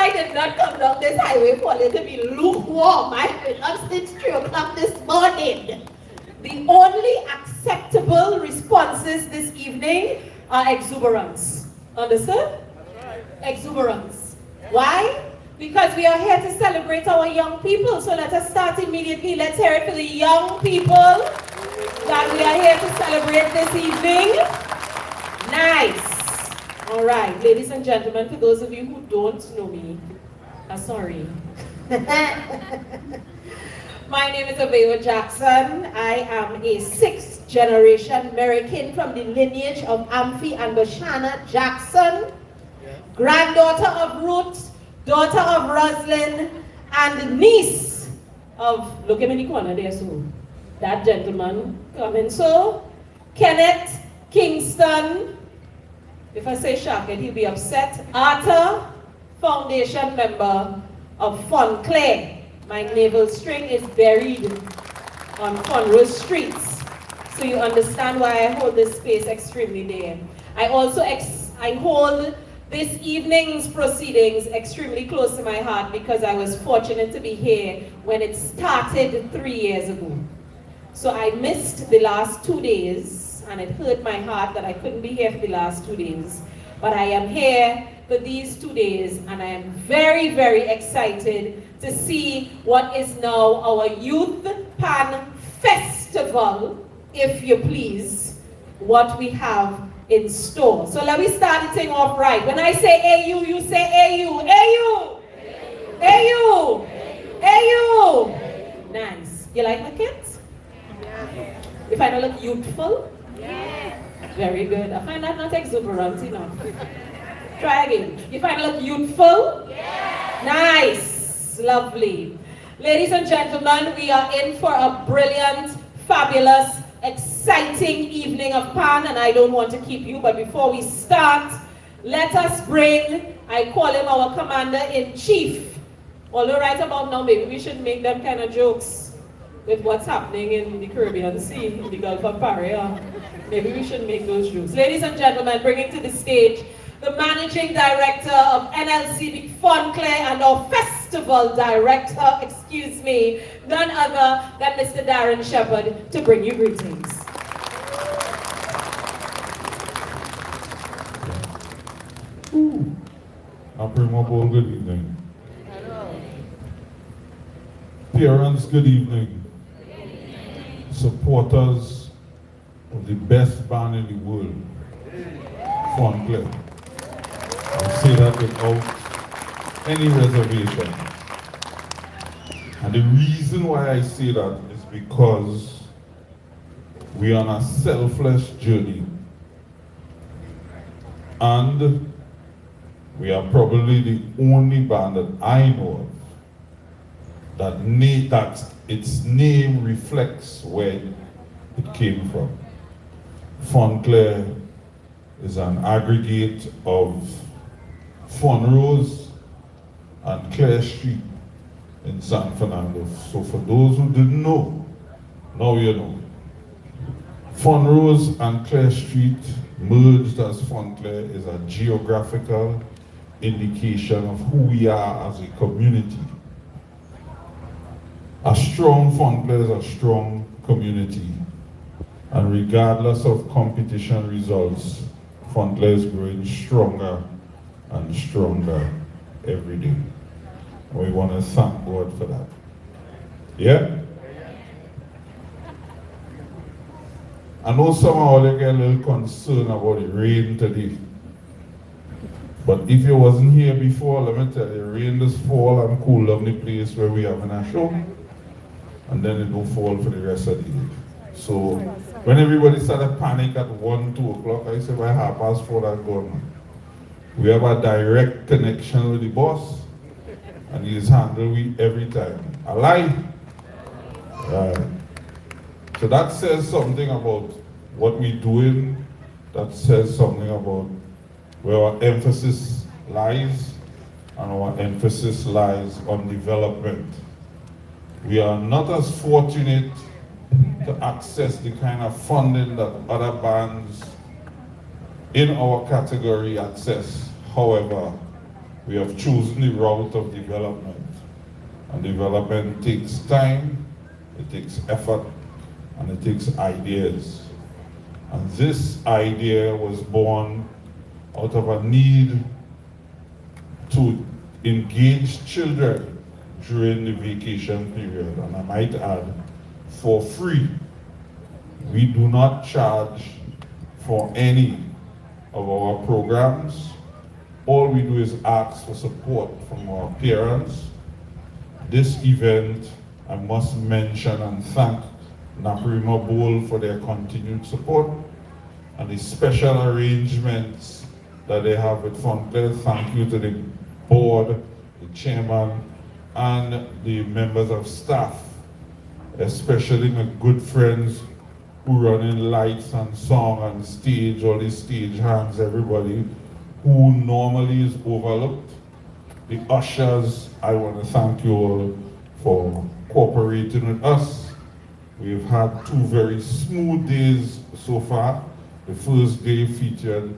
I did not come down this highway for it to be lukewarm. I've been up since 3 o'clock this morning. The only acceptable responses this evening are exuberance. Understood? Exuberance. Why? Because we are here to celebrate our young people. So let us start immediately. Let's hear it for the young people that we are here to celebrate this evening. Nice. All right, ladies and gentlemen, for those of you who don't know me, sorry. My name is Abeyo Jackson. I am a 6th generation American from the lineage of Amphi and Bashana Jackson, granddaughter of Ruth, daughter of Roslyn, and niece of, look at me in the corner there, so that gentleman coming, so Kenneth Kingston. If I say Shacket, he'll be upset. Arthur, foundation member of Fonclaire. My navel string is buried on Conrose streets, so you understand why I hold this space extremely dear. I also I hold this evening's proceedings extremely close to my heart because I was fortunate to be here when it started 3 years ago. So I missed the last 2 days, and it hurt my heart that I couldn't be here for the last 2 days. But I am here for these 2 days, and I am very, very excited to see what is now our Youth Pan Festival, if you please, what we have in store. So let me start the thing off right. When I say AU, you say AU. AU! AU! AU! Nice. You like my kids? Yeah. You find I look youthful? Yeah. Very good. I find that not exuberant enough. Try again. You find I look youthful? Yeah. Nice. Lovely. Ladies and gentlemen, we are in for a brilliant, fabulous, exciting evening of Pan, and I don't want to keep you, but before we start, let us bring, I call him our Commander-in-Chief. Although right about now, maybe we should make them kind of jokes with what's happening in the Caribbean Sea, in the Gulf of Paria. Maybe we should make those jokes. Ladies and gentlemen, bringing to the stage the Managing Director of NLC Fonclaire and our Festival Director, none other than Mr. Darren Shepherd, to bring you greetings. Naparima Bowl, good evening. Parents, good evening. Supporters of the best band in the world, Fonclaire. I say that without any reservation. And the reason why I say that is because we are on a selfless journey. And we are probably the only band that I know of that its name reflects where it came from. Fonclaire is an aggregate of Fonrose and Clare Street in San Fernando. So for those who didn't know, now you know. Fonrose and Clare Street merged as Fonclaire is a geographical indication of who we are as a community. A strong Fonclaire is a strong community. And regardless of competition results, Fonclaire is growing stronger and stronger every day. And we want to thank God for that. Yeah? I know some of you get a little concerned about the rain today. But if you wasn't here before, let me tell you, rain does fall and cool down the place where we having a show. And then it will fall for the rest of the day. So when everybody started panic at 1, 2 o'clock, I said by 4:30 that's gone. We have a direct connection with the boss, and he's handled me every time. I lie. Right. So that says something about what we're doing. That says something about where our emphasis lies, and our emphasis lies on development. We are not as fortunate to access the kind of funding that other bands in our category access. However, we have chosen the route of development. And development takes time, it takes effort, and it takes ideas. And this idea was born out of a need to engage children during the vacation period, and I might add, for free. We do not charge for any of our programs. All we do is ask for support from our parents. This event, I must mention and thank Naparima Bowl for their continued support and the special arrangements that they have with Fonclaire. Thank you to the board, the chairman, and the members of staff, especially my good friends who run in lights and song and stage, all the stage hands, everybody who normally is overlooked. The ushers, I want to thank you all for cooperating with us. We've had 2 very smooth days so far. The first day featured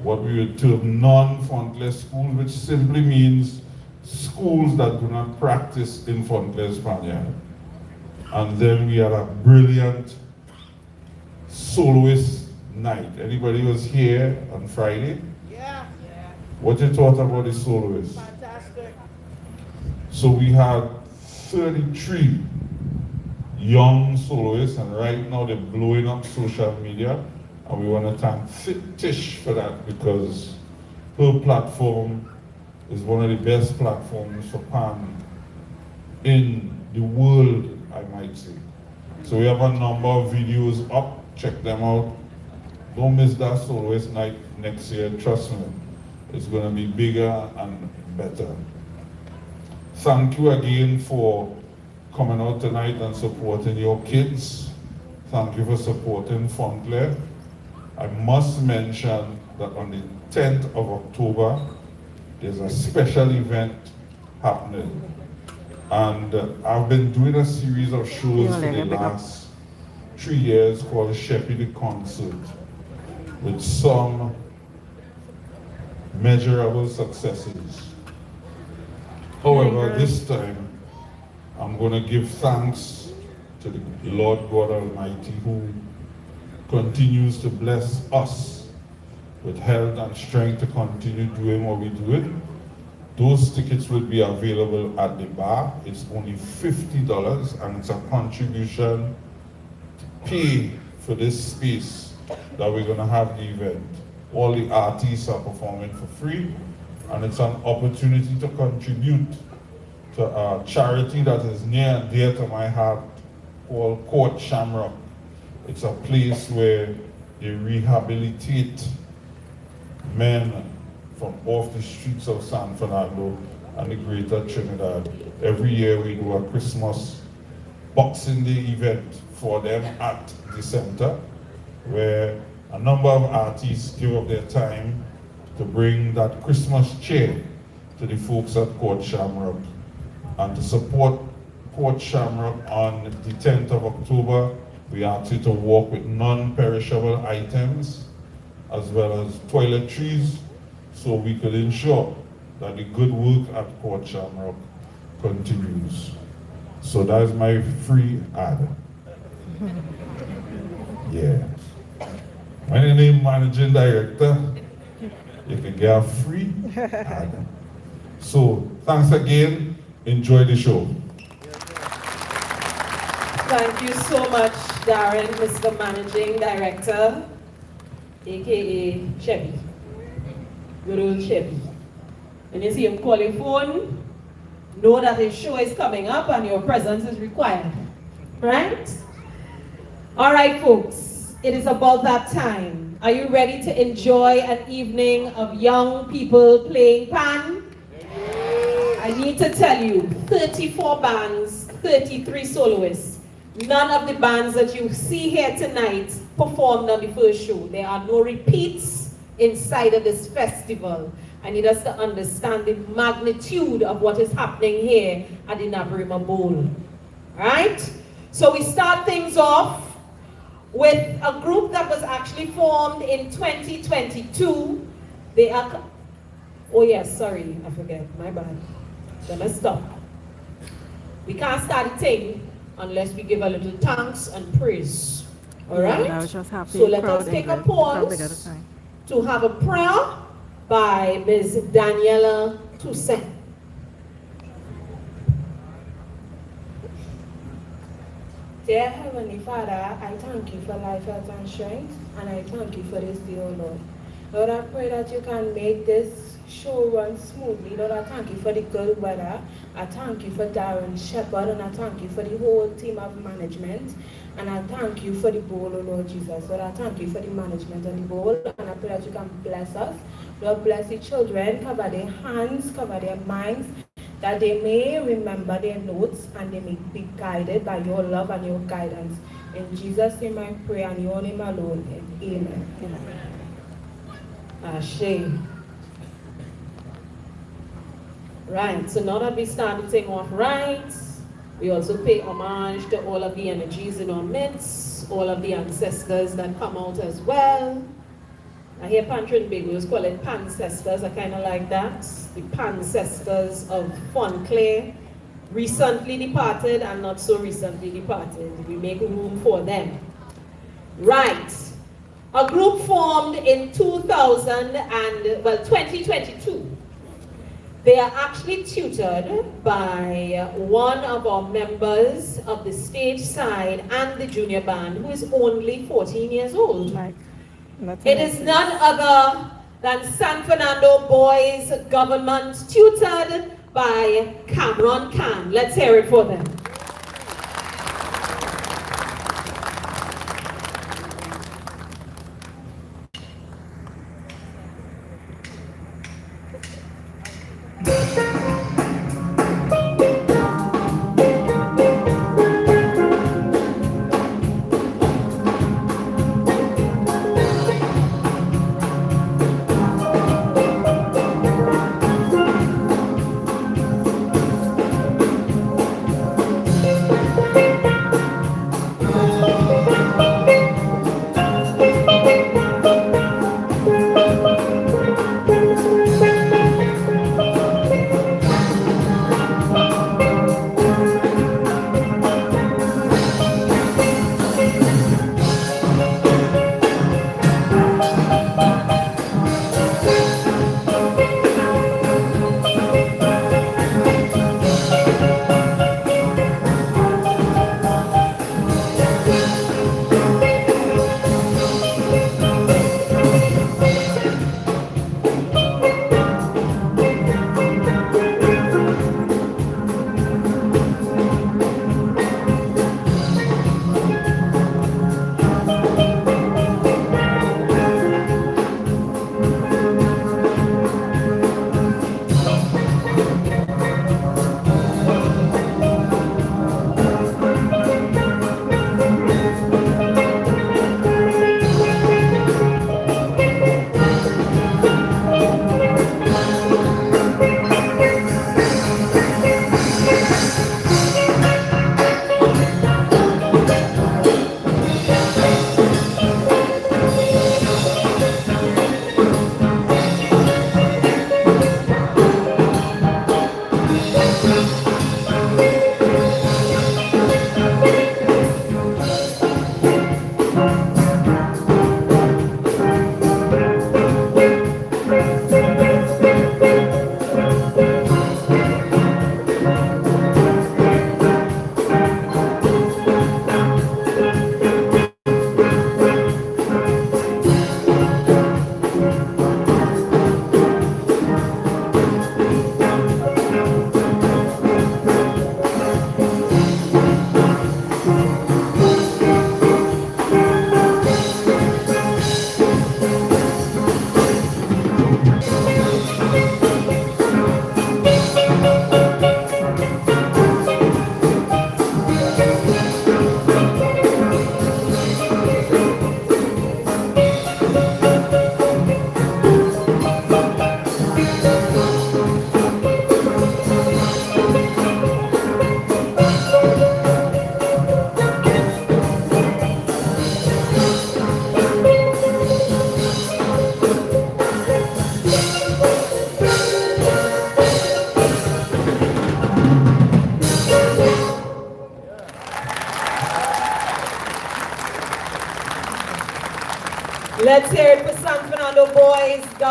what we would term non-Fontlaire schools, which simply means schools that do not practice in Fontlaire Spaniard. And then we had a brilliant soloist night. Anybody was here on Friday? Yeah. What you thought about the soloists? Fantastic. So we had 33 young soloists, and right now they're blowing up social media. And we want to thank Tish for that, because her platform is one of the best platforms for pan in the world, I might say. So we have a number of videos up, check them out. Don't miss that soloist night next year, trust me. It's going to be bigger and better. Thank you again for coming out tonight and supporting your kids. Thank you for supporting Fontlaire. I must mention that on the 10th of October, there's a special event happening. And I've been doing a series of shows for the last 3 years called Sheppy the Concert, with some measurable successes. However, this time, I'm going to give thanks to the Lord God Almighty, who continues to bless us with health and strength to continue doing what we do. Those tickets will be available at the bar. It's only $50, and it's a contribution to pay for this space that we're going to have the event. All the artists are performing for free, and it's an opportunity to contribute to a charity that is near and dear to my heart called Court Shamrock. It's a place where they rehabilitate men from off the streets of San Fernando and the greater Trinidad. Every year we do a Christmas Boxing Day event for them at the center, where a number of artists give up their time to bring that Christmas cheer to the folks at Court Shamrock. And to support Court Shamrock on the 10th of October, we ask you to walk with non-perishable items as well as toiletries, so we could ensure that the good work at Court Shamrock continues. So that's my free ad. Yeah. My name is Managing Director. You can get a free ad. So thanks again. Enjoy the show. Thank you so much, Darren, Mr. Managing Director, aka Chevy. Good old Chevy. When you see him call your phone, know that his show is coming up and your presence is required. Right? All right, folks, it is about that time. Are you ready to enjoy an evening of young people playing pan? I need to tell you, 34 bands, 33 soloists. None of the bands that you see here tonight performed on the first show. There are no repeats inside of this festival. I need us to understand the magnitude of what is happening here at the Naparima Bowl. Right? So we start things off with a group that was actually formed in 2022. They are Oh yes, sorry, I forget, my bad. Let me stop. We can't start the thing unless we give a little thanks and praise. All right? Yeah, I was just happy. So let us take a pause to have a prayer by Ms. Daniela Toussaint. Dear Heavenly Father, I thank you for life, health, and strength, and I thank you for this day, O Lord. Lord, I pray that you can make this show run smoothly. Lord, I thank you for the good weather. I thank you for Darren Shepherd, and I thank you for the whole team of management. And I thank you for the bowl, O Lord Jesus. Lord, I thank you for the management and the bowl, and I pray that you can bless us. Lord, bless the children, cover their hands, cover their minds, that they may remember their notes and they may be guided by your love and your guidance. In Jesus' name I pray, and your name alone. Amen. Ashe. Right, so now that we start the thing off right, we also pay homage to all of the energies in our midst, all of the ancestors that come out as well. I hear Pantrin Bigos call it pancestors. I kind of like that. The pancestors of Fonclaire, recently departed and not so recently departed. We make room for them. Right. A group formed in 2022. They are actually tutored by one of our members of the stage side and the junior band, who is only 14 years old. It is none other than San Fernando Boys Government, tutored by Cameron Khan. Let's hear it for them.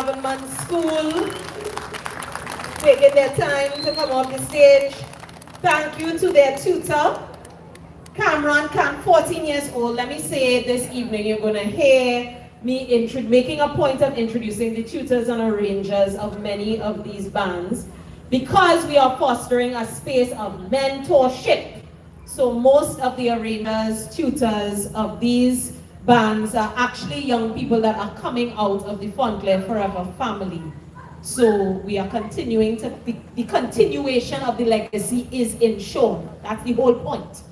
Government School, taking their time to come off the stage. Thank you to their tutor, Cameron Camp, 14 years old. Let me say this evening, you're going to hear me making a point of introducing the tutors and arrangers of many of these bands, because we are fostering a space of mentorship. So most of the arrangers, tutors of these bands are actually young people that are coming out of the Fontlaire Forever family. So we are continuing to, the continuation of the legacy is ensured. That's the whole point.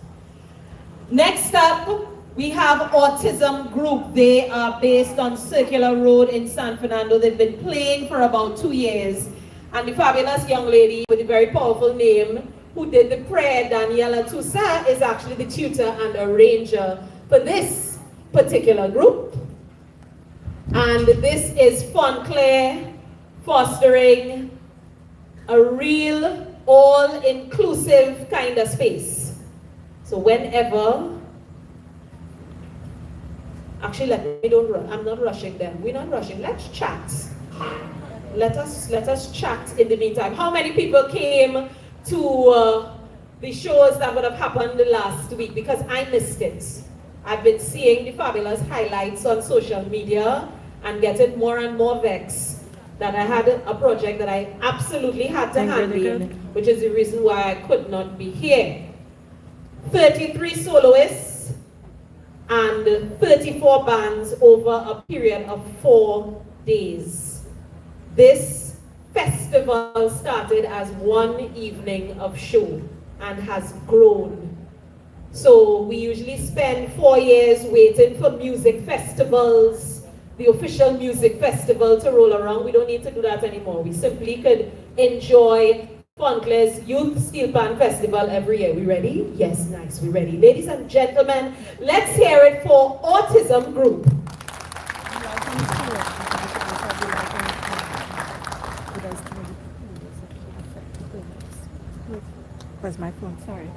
Next up, we have Autism Group. They are based on Circular Road in San Fernando. They've been playing for about 2 years. And the fabulous young lady with a very powerful name who did the prayer, Daniela Toussaint, is actually the tutor and arranger for this particular group. And this is Fonclaire fostering a real, all-inclusive kind of space. So whenever, actually I'm not rushing them. We're not rushing, let's chat. Let us chat in the meantime. How many people came to the shows that would have happened last week? Because I missed it. I've been seeing the fabulous highlights on social media and getting more and more vexed that I had a project that I absolutely had to hand in, which is the reason why I could not be here. 33 soloists and 34 bands over a period of 4 days. This festival started as one evening of show and has grown. So we usually spend 4 years waiting for music festivals, the official music festival to roll around. We don't need to do that anymore. We simply could enjoy Fonclaire Youth Steelpan Festival every year. We ready? Yes, nice, we're ready. Ladies and gentlemen, let's hear it for Autism Group. Where's my phone? Sorry.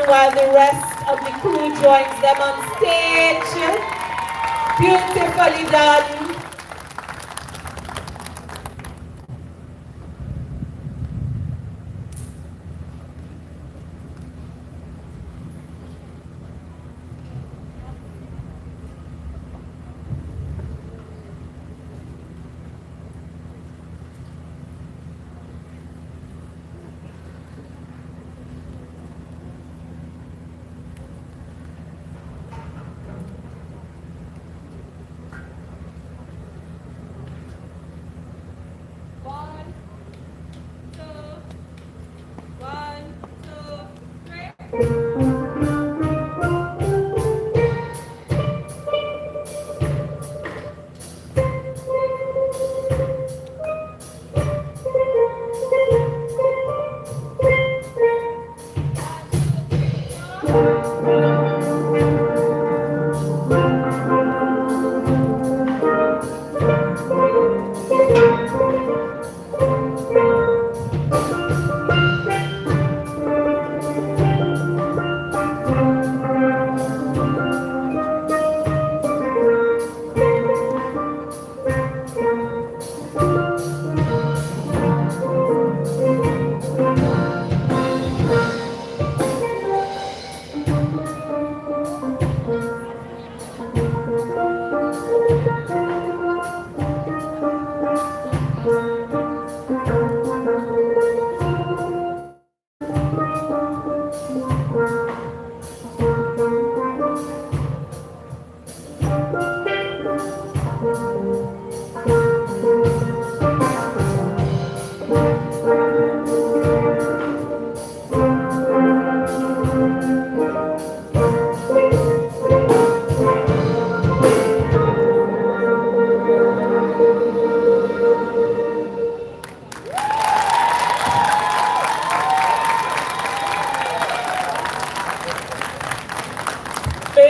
While the rest of the crew joins them on stage. Beautifully done.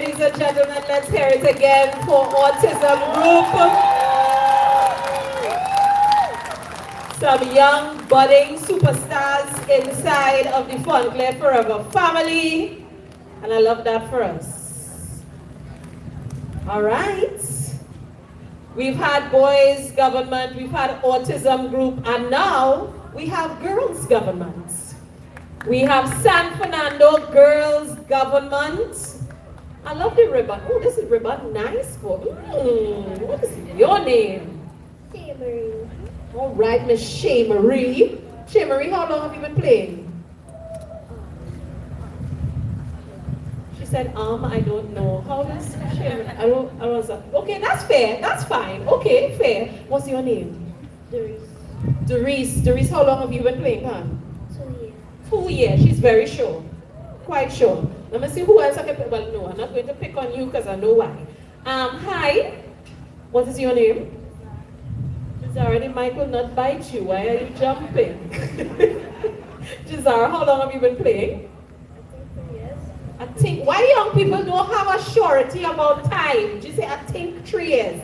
Ladies and gentlemen, let's hear it again for Autism Group. Some young, budding superstars inside of the Fonclaire Forever family. And I love that for us. All right. We've had boys government, we've had autism group, and now we have girls government. We have San Fernando Girls Government. I love the ribbon. Oh, this is ribbon nice. What is your name? Shea Marie. All right, Miss Shea Marie. Shea Marie, how long have you been playing? She said, I don't know. How does Shea Marie? I don't know. Okay, that's fair. That's fine. Okay, fair. What's your name? Doris. Doris, how long have you been playing, huh? 2 years. 2 years. She's very sure. Quite sure. Let me see who else I can pick. Well, no, I'm not going to pick on you because I know why. Hi. What is your name? Gisara, the mic will not bite you. Why are you jumping? Gisara, how long have you been playing? I think 3 years. Why young people don't have a surety about time? Just say, I think 3 years.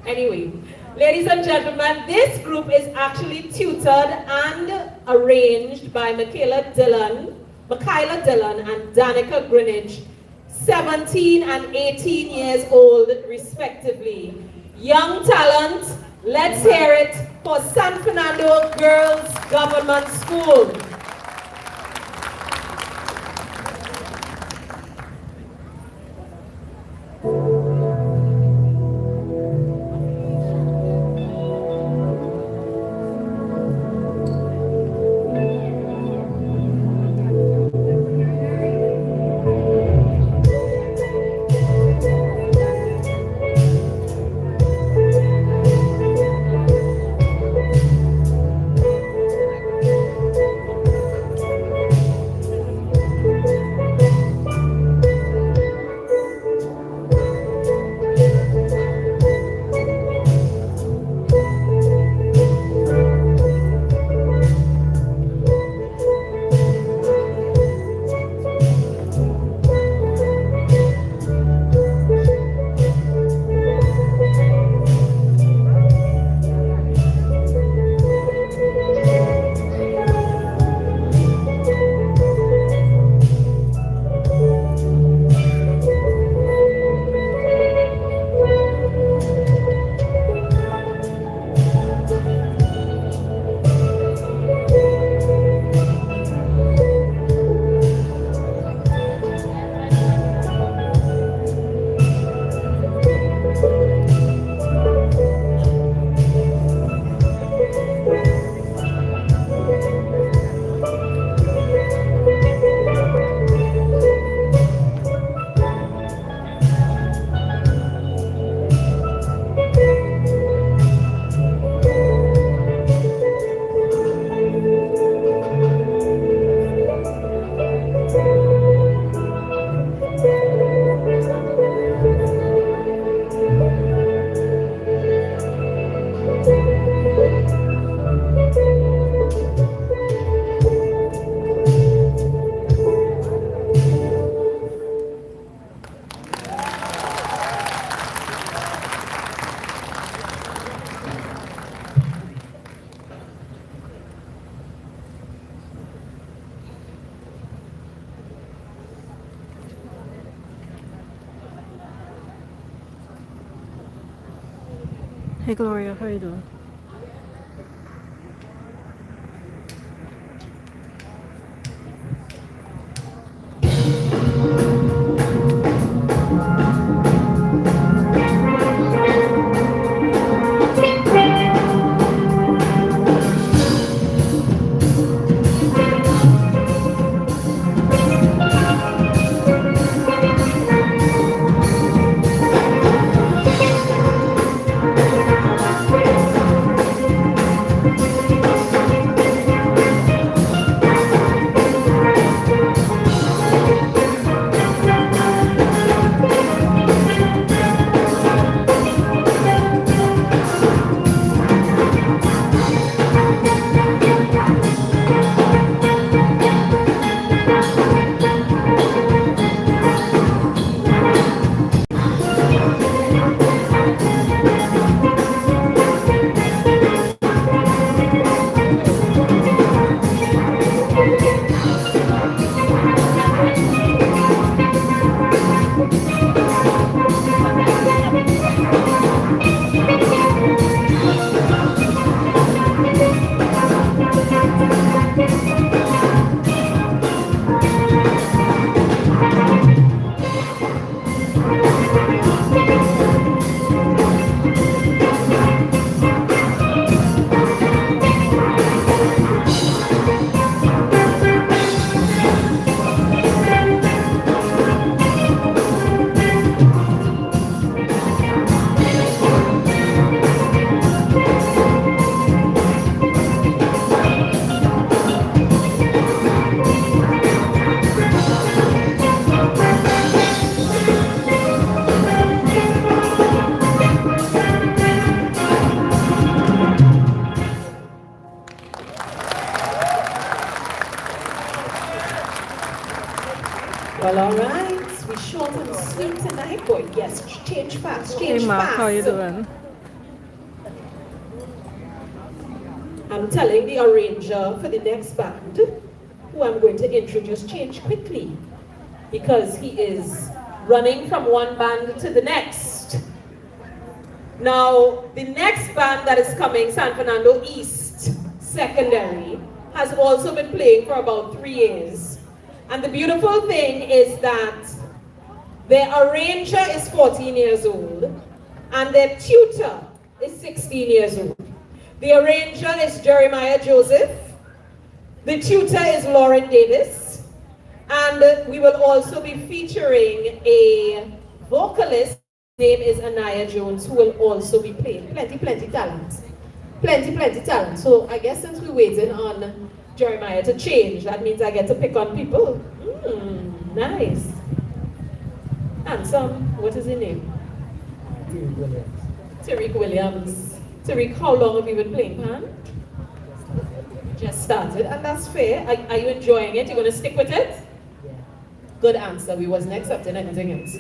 Anyway, ladies and gentlemen, this group is actually tutored and arranged by Michaela Dillon and Danica Greenwich, 17 and 18 years old respectively. Young talent, let's hear it for San Fernando Girls Government School. Hey Gloria, how you doing? Well, all right. We short and sweet tonight, boy. Yes, change fast, Hey change Mark, fast. how you doing? I'm telling the arranger for the next band, who I'm going to introduce, change quickly, because he is running from one band to the next. Now, the next band that is coming, San Fernando East Secondary, has also been playing for about 3 years. And the beautiful thing is that their arranger is 14 years old, and their tutor is 16 years old. The arranger is Jeremiah Joseph. The tutor is Lauren Davis. And we will also be featuring a vocalist. His name is Anaya Jones, who will also be playing. Plenty talent. Plenty talent. So I guess since we're waiting on Jeremiah to change, that means I get to pick on people. Nice. Handsome. What is his name? Tariq Williams. Tariq, how long have you been playing pan? Just started, and that's fair. Are you enjoying it? You're going to stick with it? Good answer. We wasn't accepting anything else.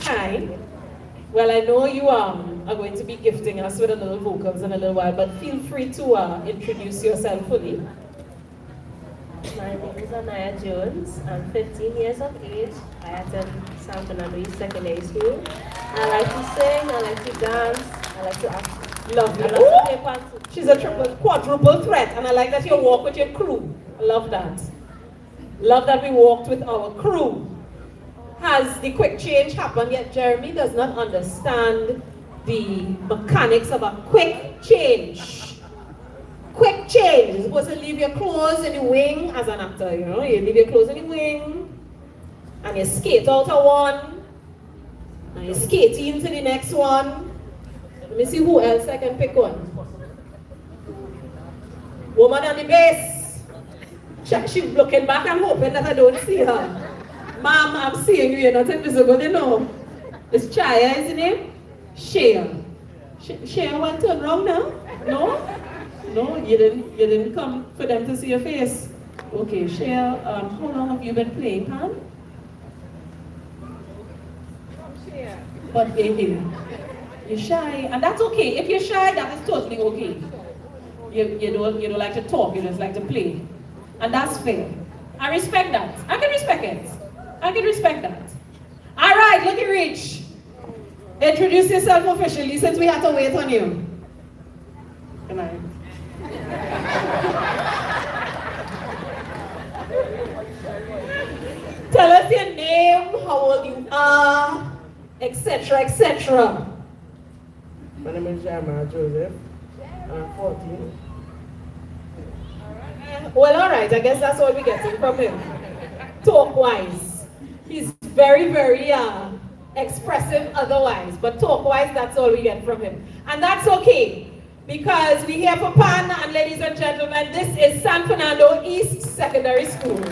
Hi. Well, I know you are going to be gifting us with a little vocals in a little while, but feel free to introduce yourself fully. My name is Anaya Jones. I'm 15 years of age. I attend San Fernando East Secondary School. I like to sing, I like to dance, I like to act. Lovely. I like to play pan. She's a quadruple threat, and I like that you walk with your crew. I love that. Love that we walked with our crew. Has the quick change happened yet? Jeremy does not understand the mechanics of a quick change. Quick change. You're supposed to leave your clothes in the wing as an actor, you know. You leave your clothes in the wing, and you skate out of one, and you skate into the next one. Let me see who else I can pick on. Woman on the bass. She's looking back and hoping that I don't see her. Ma'am, I'm seeing you. You're not invisible, you know. It's Chaya, isn't it? Shea. Shea went turn wrong now? No? No, you didn't come for them to see your face. Okay, Shea, how long have you been playing, Pam? But you're shy, and that's okay. If you're shy, that is totally okay. You don't like to talk, you just like to play. And that's fair. I respect that. I can respect it. I can respect that. All right, look at Rich. Introduce yourself officially since we had to wait on you. Good night. Tell us your name, how old you are, etc., etc. My name is Jeremiah Joseph. I'm 14. Well, all right, I guess that's all we're getting from him. Talk-wise. He's very, very expressive otherwise, but talk-wise, that's all we get from him. And that's okay, because we're here for Pan, and ladies and gentlemen, this is San Fernando East Secondary School.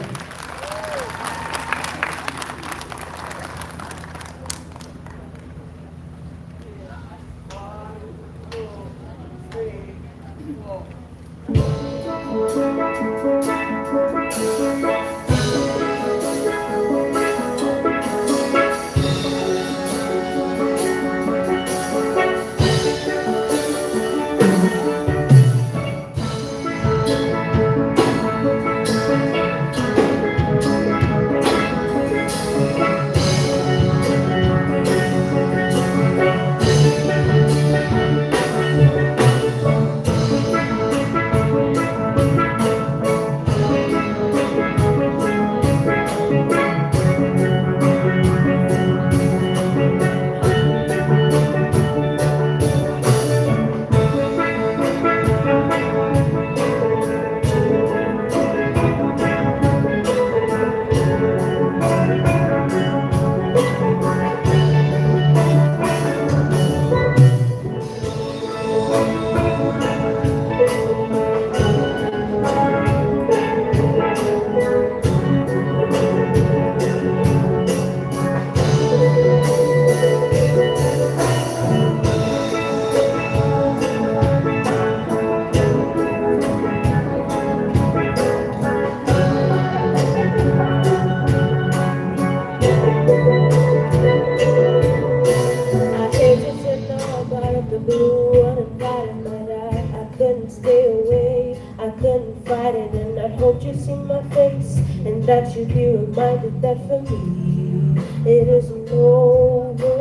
that you be reminded that for me it isn't over.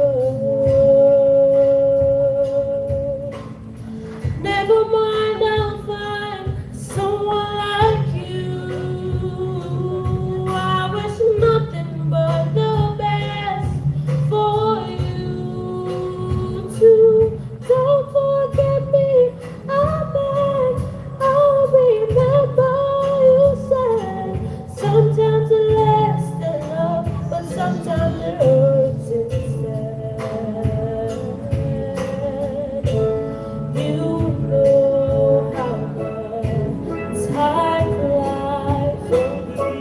Never mind, I'll find someone like you. I wish nothing but the best for you too. Don't forget me, I'll remember you said. Sometimes it lasts than love, but sometimes it hurts instead. You know how much time flies for me.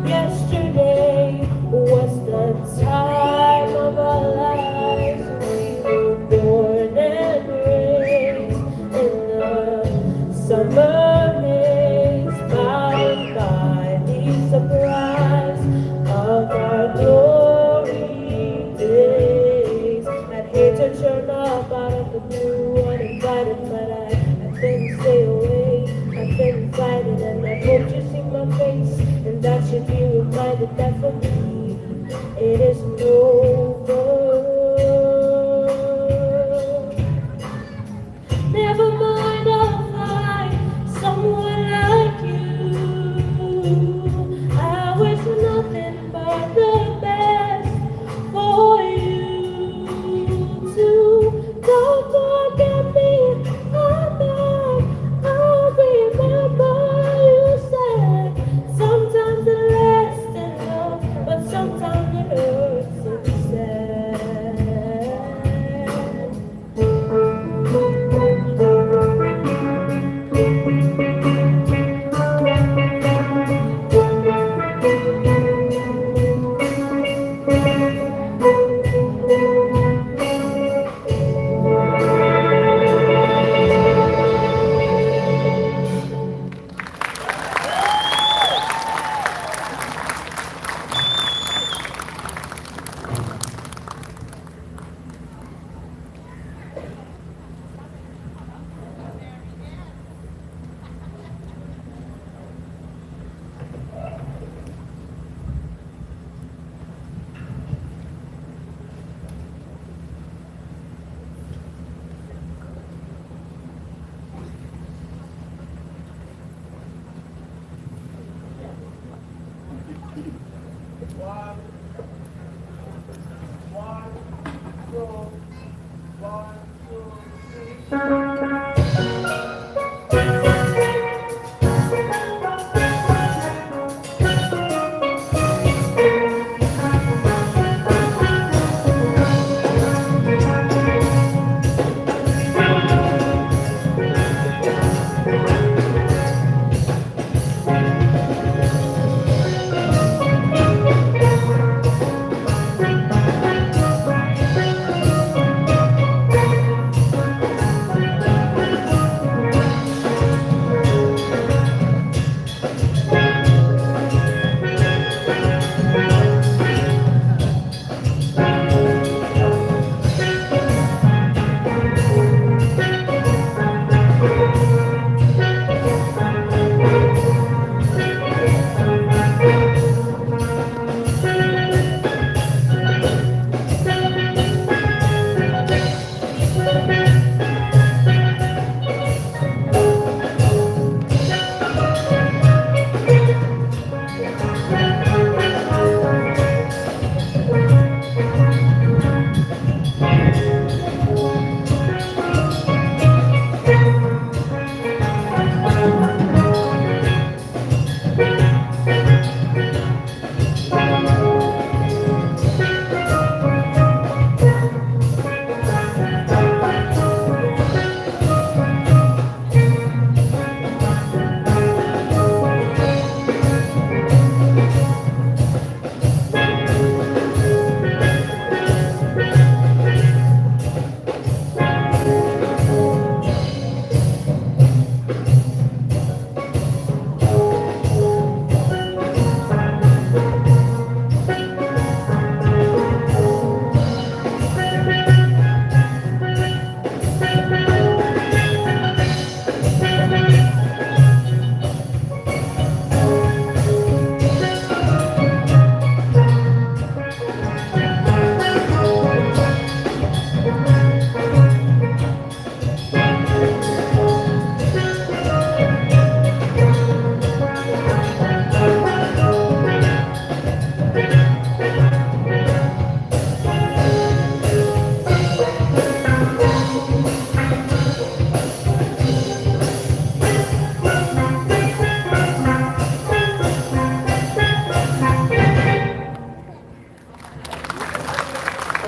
Yesterday was the time of our lives. We were born and raised in the summer haze, bound by the surprise of our glory days. I'd hate to turn up out of the blue uninvited, but I couldn't stay away. I've been fighting and I hope you see my face, and that should be reminded that for me it isn't over. Never mind, I'll find someone like you. I wish nothing but the best for you too. Don't forget me, I'll remember you said. Sometimes it lasts in love, but sometimes it hurts instead.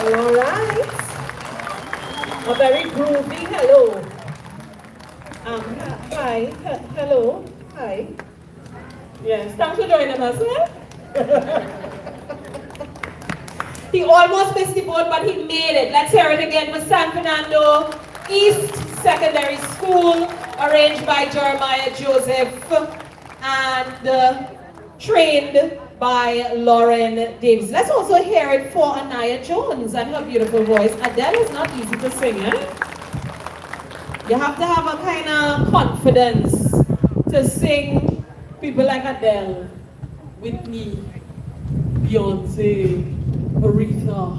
All right. A very groovy hello. Hi. Hello. Hi. Yes, thanks for joining us. He almost missed the boat, but he made it. Let's hear it again for San Fernando East Secondary School, arranged by Jeremiah Joseph and trained by Lauren Davis. Let's also hear it for Anaya Jones and her beautiful voice. Adele is not easy to sing, eh? You have to have a kind of confidence to sing people like Adele, Whitney, Beyonce, Aretha.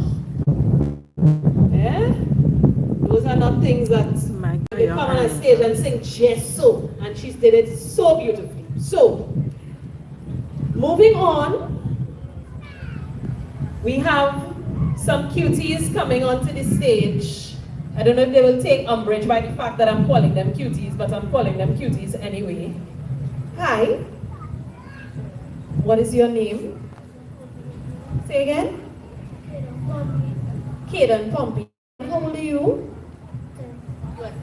Yeah? Those are not things that they come on a stage and sing just so. And she did it so beautifully. So, moving on, we have some cuties coming onto the stage. I don't know if they will take umbrage by the fact that I'm calling them cuties, but I'm calling them cuties anyway. Hi. What is your name? Say again? Kaden Pompey. How old are you?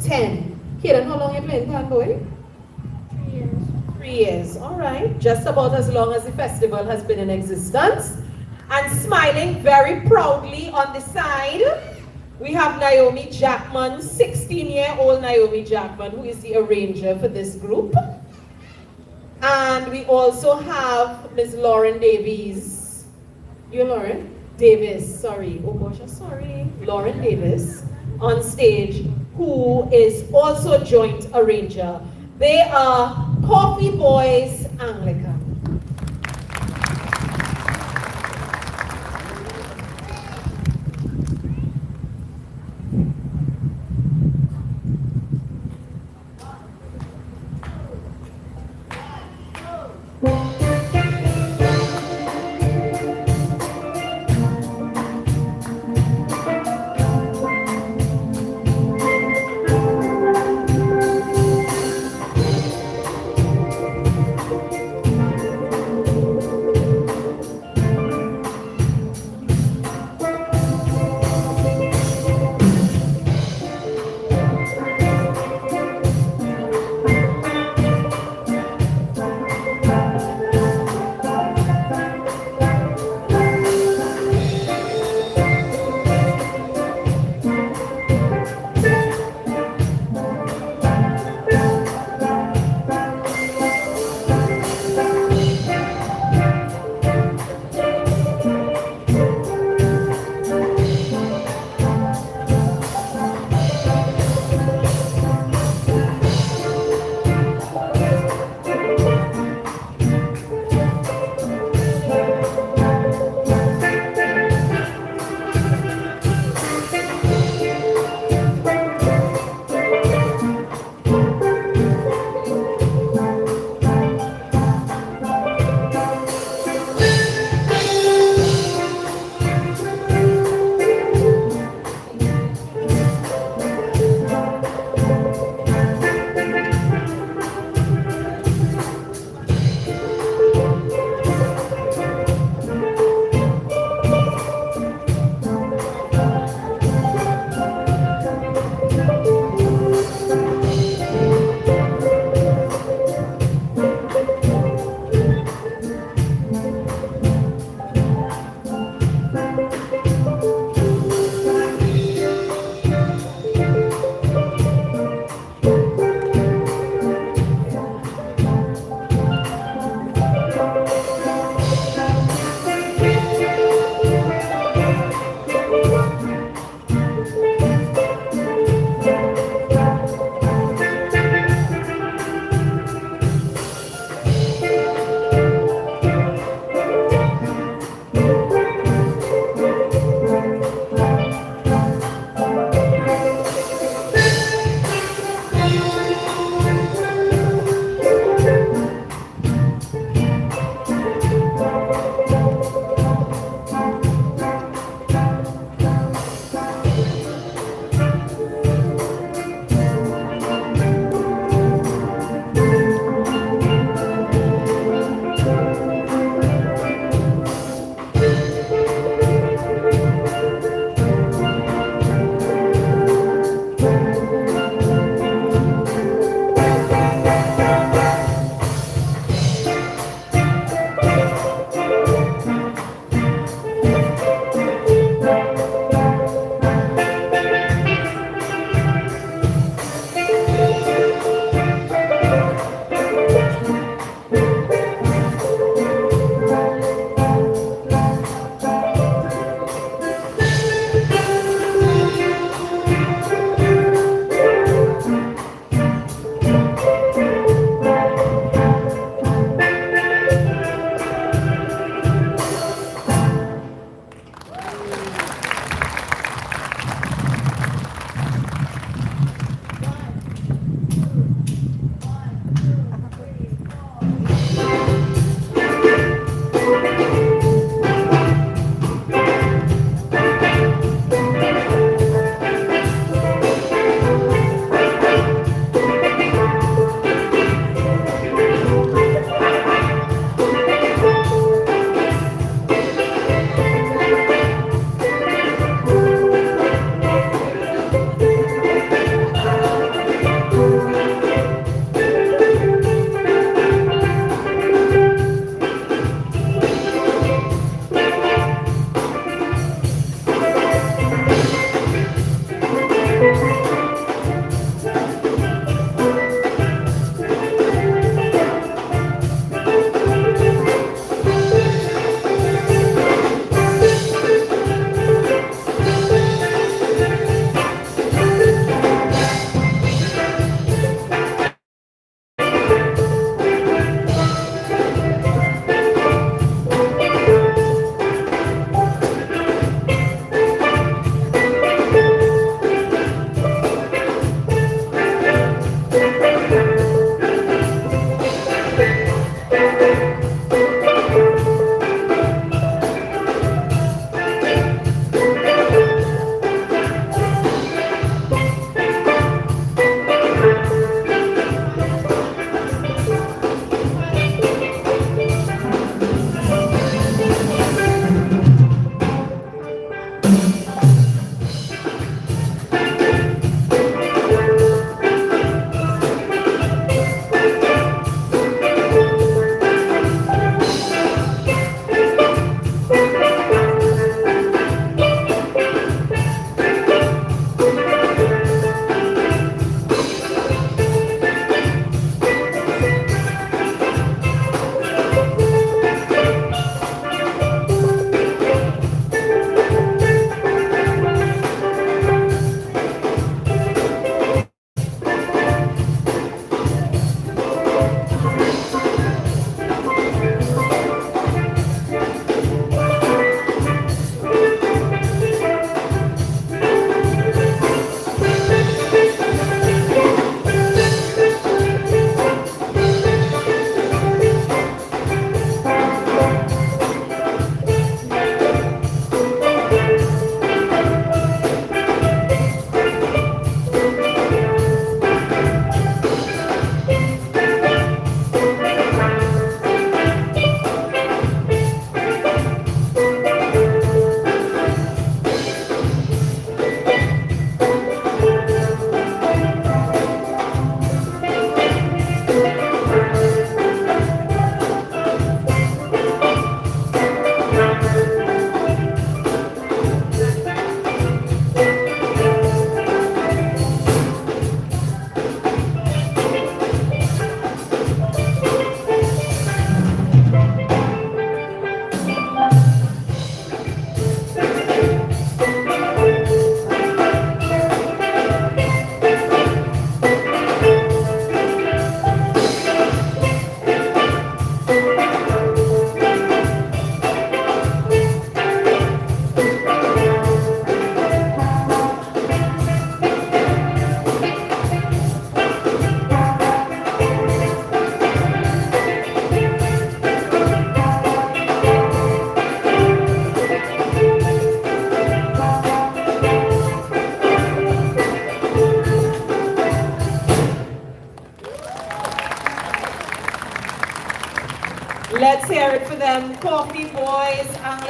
10. Kaden, how long have you playing tango? 3 years. 3 years. All right. Just about as long as the festival has been in existence. And smiling very proudly on the side, we have Naomi Jackman, 16-year-old Naomi Jackman, who is the arranger for this group. And we also have Ms. Lauren Davies. You're Lauren? Davis, sorry. Oh gosh, I'm sorry. Lauren Davis on stage, who is also joint arranger. They are Coffee Boys Anglican.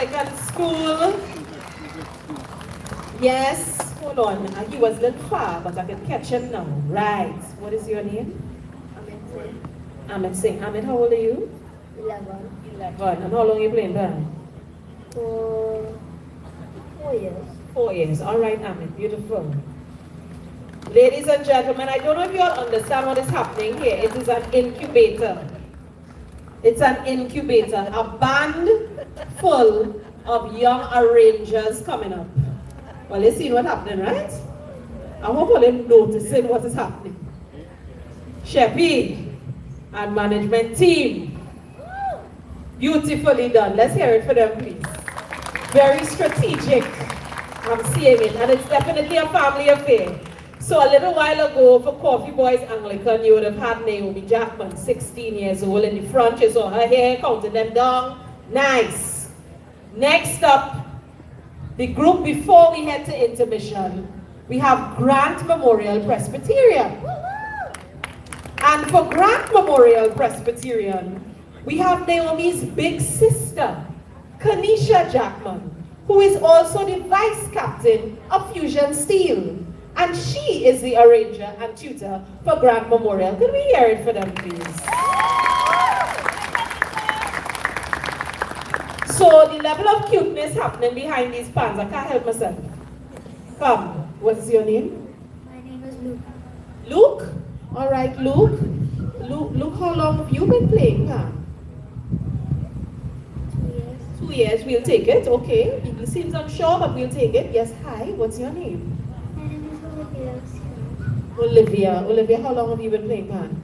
Anglican School. Yes, hold on. He was a little far, but I can catch him now. Right. What is your name? Amit Singh. Amit, how old are you? 11. 11. And how long are you playing band? For 4 years. 4 years. All right, Amit. Beautiful. Ladies and gentlemen, I don't know if you all understand what is happening here. It is an incubator. It's an incubator. A band full of young arrangers coming up. Well, you see what's happening, right? I hope all them noticing what is happening. Sheppy and management team. Beautifully done. Let's hear it for them, please. Very strategic. I'm seeing it. And it's definitely a family affair. So a little while ago for Coffee Boys Anglican, you would have had Naomi Jackman, 16 years old. In the front, you saw her hair, counting them down. Nice. Next up, the group before we head to intermission, we have Grant Memorial Presbyterian. And for Grant Memorial Presbyterian, we have Naomi's big sister, Kanisha Jackman, who is also the vice captain of Fusion Steel. And she is the arranger and tutor for Grant Memorial. Could we hear it for them, please? So the level of cuteness happening behind these pans, I can't help myself. Come, what's your name? My name is Luke. Luke? All right, Luke. Luke, how long have you been playing, huh? 2 years. 2 years, we'll take it, okay. It seems unsure, but we'll take it. Yes, hi, what's your name? My name is Olivia. Olivia, how long have you been playing pan?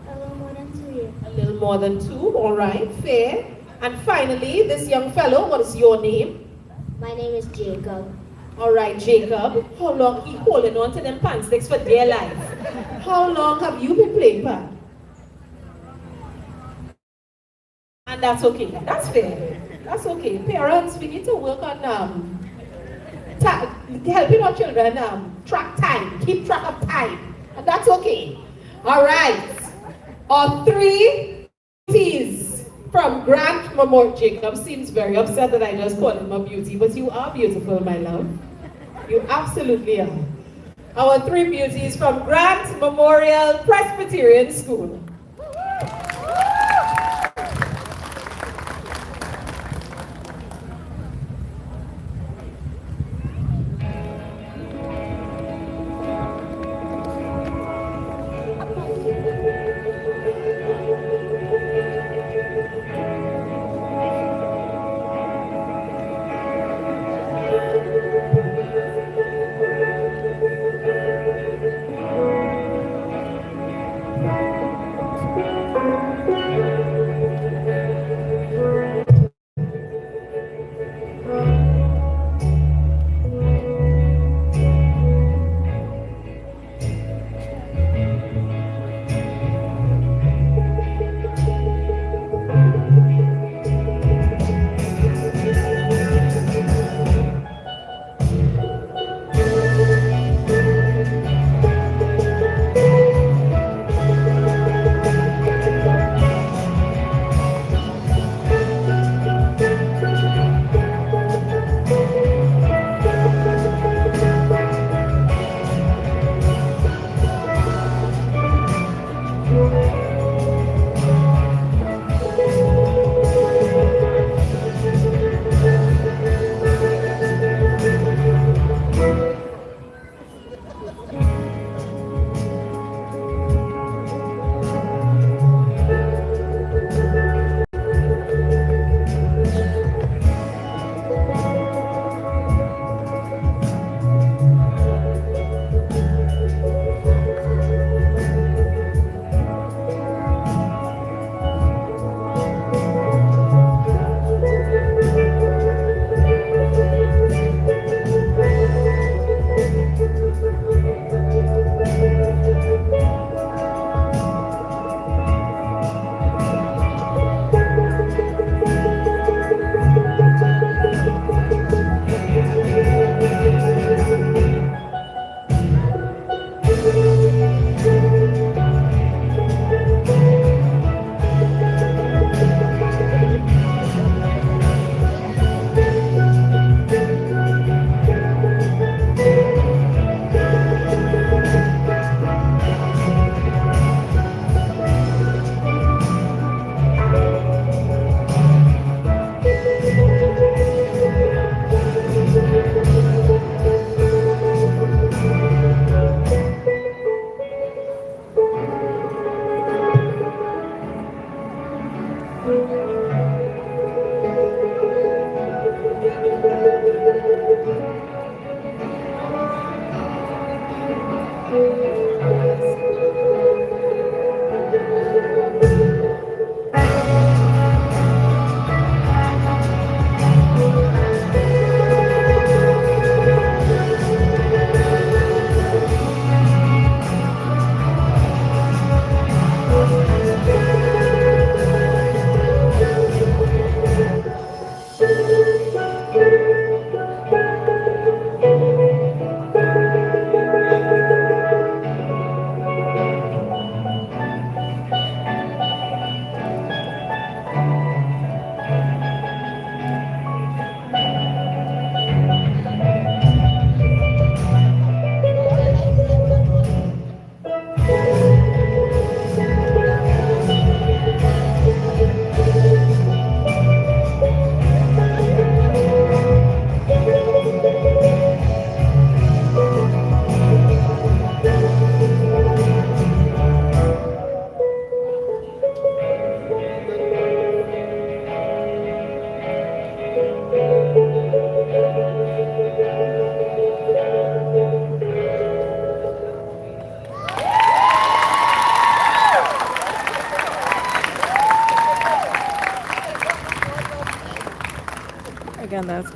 A little more than 2 years. A little more than 2, all right, fair. And finally, this young fellow, what is your name? My name is Jacob. All right, Jacob, how long, he holding on to them pan sticks for dear life. How long have you been playing pan? And that's okay, that's fair. That's okay. Parents, we need to work on helping our children track time, keep track of time. And that's okay. All right. Our 3 beauties from Grant Memorial. Jacob seems very upset that I just called him a beauty, but you are beautiful, my love. You absolutely are. Our 3 beauties from Grant Memorial Presbyterian School.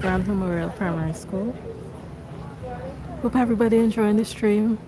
Grand Memorial Primary School. Hope everybody enjoying the stream.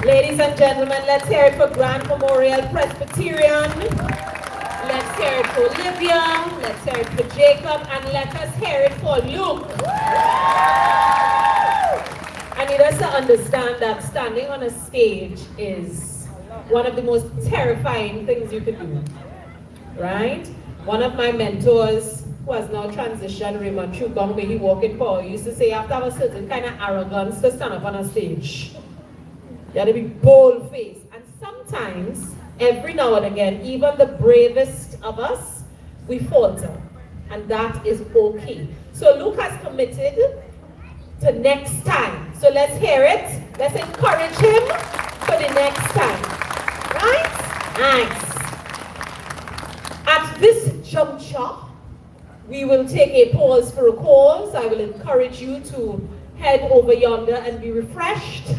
Ladies and gentlemen, let's hear it for Grand Memorial Presbyterian. Let's hear it for Olivia. Let's hear it for Jacob. And let us hear it for Luke. I need us to understand that standing on a stage is one of the most terrifying things you could do. Right? One of my mentors, who has now transitioned, Raymond Chugong, where he walked in power, used to say you have to have a certain kind of arrogance to stand up on a stage. You have to be bold-faced. And sometimes, every now and again, even the bravest of us, we falter. And that is okay. So Luke has committed to next time. So let's hear it. Let's encourage him for the next time. Right? Nice. At this juncture, we will take a pause for a cause. I will encourage you to head over yonder and be refreshed.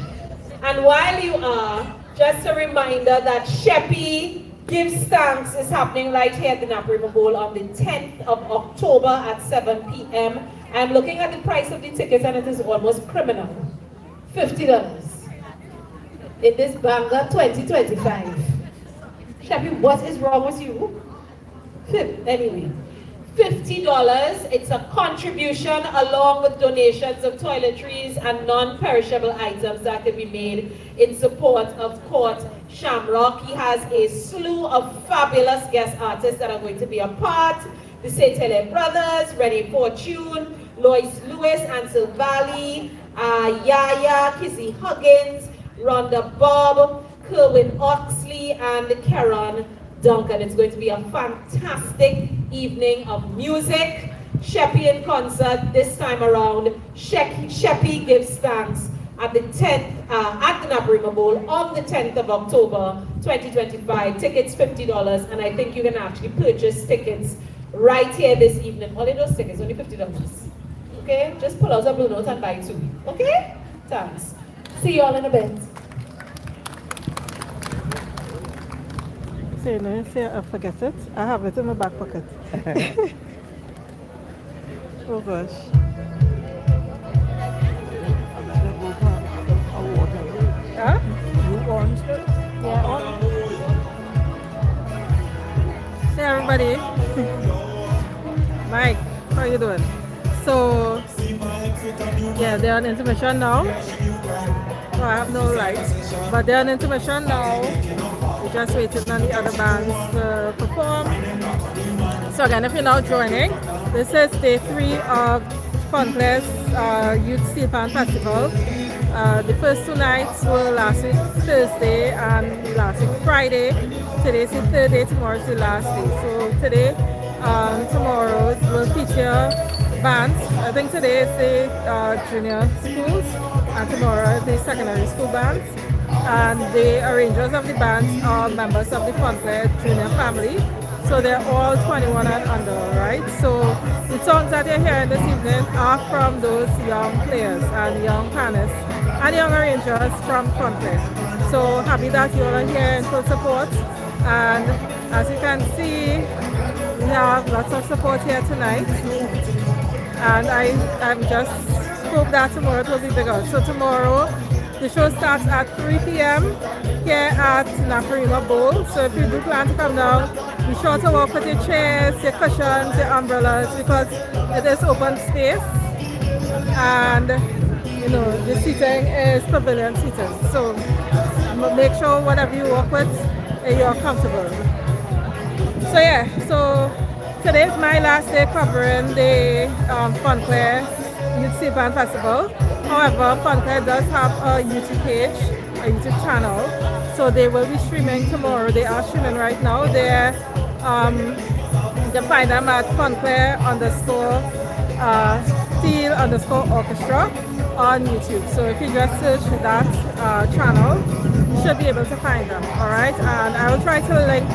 And while you are, just a reminder that Sheppy Gives Thanks is happening right here at the Naparima Bowl on the 10th of October at 7 p.m. I'm looking at the price of the tickets and it is almost criminal. $50. In this banger 2025. Sheppy, what is wrong with you? Anyway. $50, it's a contribution along with donations of toiletries and non-perishable items that can be made in support of Court Shamrock. He has a slew of fabulous guest artists that are going to be a part. The St. Hilaire Brothers, Renee Fortune, Lois Lewis, Ansel Valley, Yaya, Kissy Huggins, Rhonda Bob, Kerwin Oxley, and Karen Duncan. It's going to be a fantastic evening of music. Sheppy in concert this time around. Sheppy Gives Thanks at the 10th at the Naparima Bowl on the 10th of October 2025. Tickets $50, and I think you can actually purchase tickets right here this evening. Only those tickets, only $50. Okay? Just pull out a blue note and buy two. Okay? Thanks. See you all in a bit. Say no, say I forget it. I have it in my back pocket. Oh gosh. Huh? You want it? Yeah, on. Hey everybody. Mike, how are you doing? So, yeah, they're on intermission now. Oh, I have no lights. But they're on intermission now. We're just waiting on the other bands to perform. So again, if you're now joining, this is day 3 of Fonclaire Youth Steelpan Festival. The first 2 nights were last week Thursday and last week Friday. Today's the 3rd day, tomorrow's the last day. So today, tomorrow will feature bands. I think today is the junior schools and tomorrow the secondary school bands. And the arrangers of the bands are members of the Fontlair Junior family. So they're all 21 and under, right? So the songs that you're hearing this evening are from those young players and young pannists and young arrangers from Fontlair. So happy that you all are here in full support. And as you can see, we have lots of support here tonight. And I'm just hope that tomorrow it will be bigger. So tomorrow, the show starts at 3 p.m. here at Naparima Bowl. So if you do plan to come down, be sure to walk with your chairs, your cushions, your umbrellas, because it is open space. And you know, the seating is pavilion seating. So make sure whatever you walk with, you're comfortable. So yeah, so today is my last day covering the Fonclaire Youth Steelpan Festival. However, Fonclaire does have a YouTube page, a YouTube channel, so they will be streaming tomorrow. They are streaming right now. They're, you can find them at Fonclaire_Steel_Orchestra on YouTube. So if you just search that channel, you should be able to find them. All right, and I will try to link.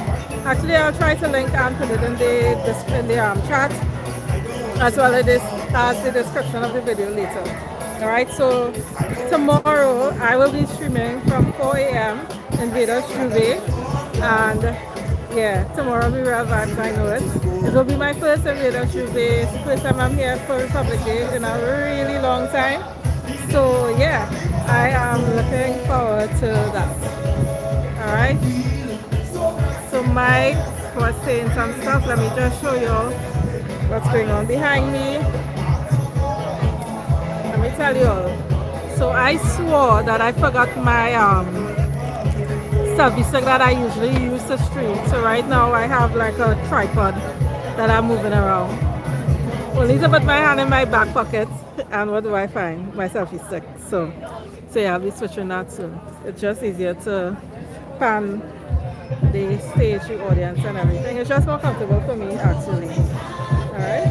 Actually, I'll try to link and put it in the chat, as well as the description of the video later. Alright, so tomorrow I will be streaming from 4 a.m. in Vedas Juve, and yeah, tomorrow will be real vibes, I know it. It will be my first in Vedas Juve. It's the first time I'm here for Republic Day in a really long time. So yeah, I am looking forward to that. Alright, so Mike was saying some stuff. Let me just show you what's going on behind me. Let me tell you all. So I swore that I forgot my selfie stick that I usually use to stream. So right now I have like a tripod that I'm moving around. Only to put my hand in my back pocket. And what do I find? My selfie stick. So yeah, I'll be switching that soon. It's just easier to pan the stage, the audience and everything. It's just more comfortable for me actually. Alright?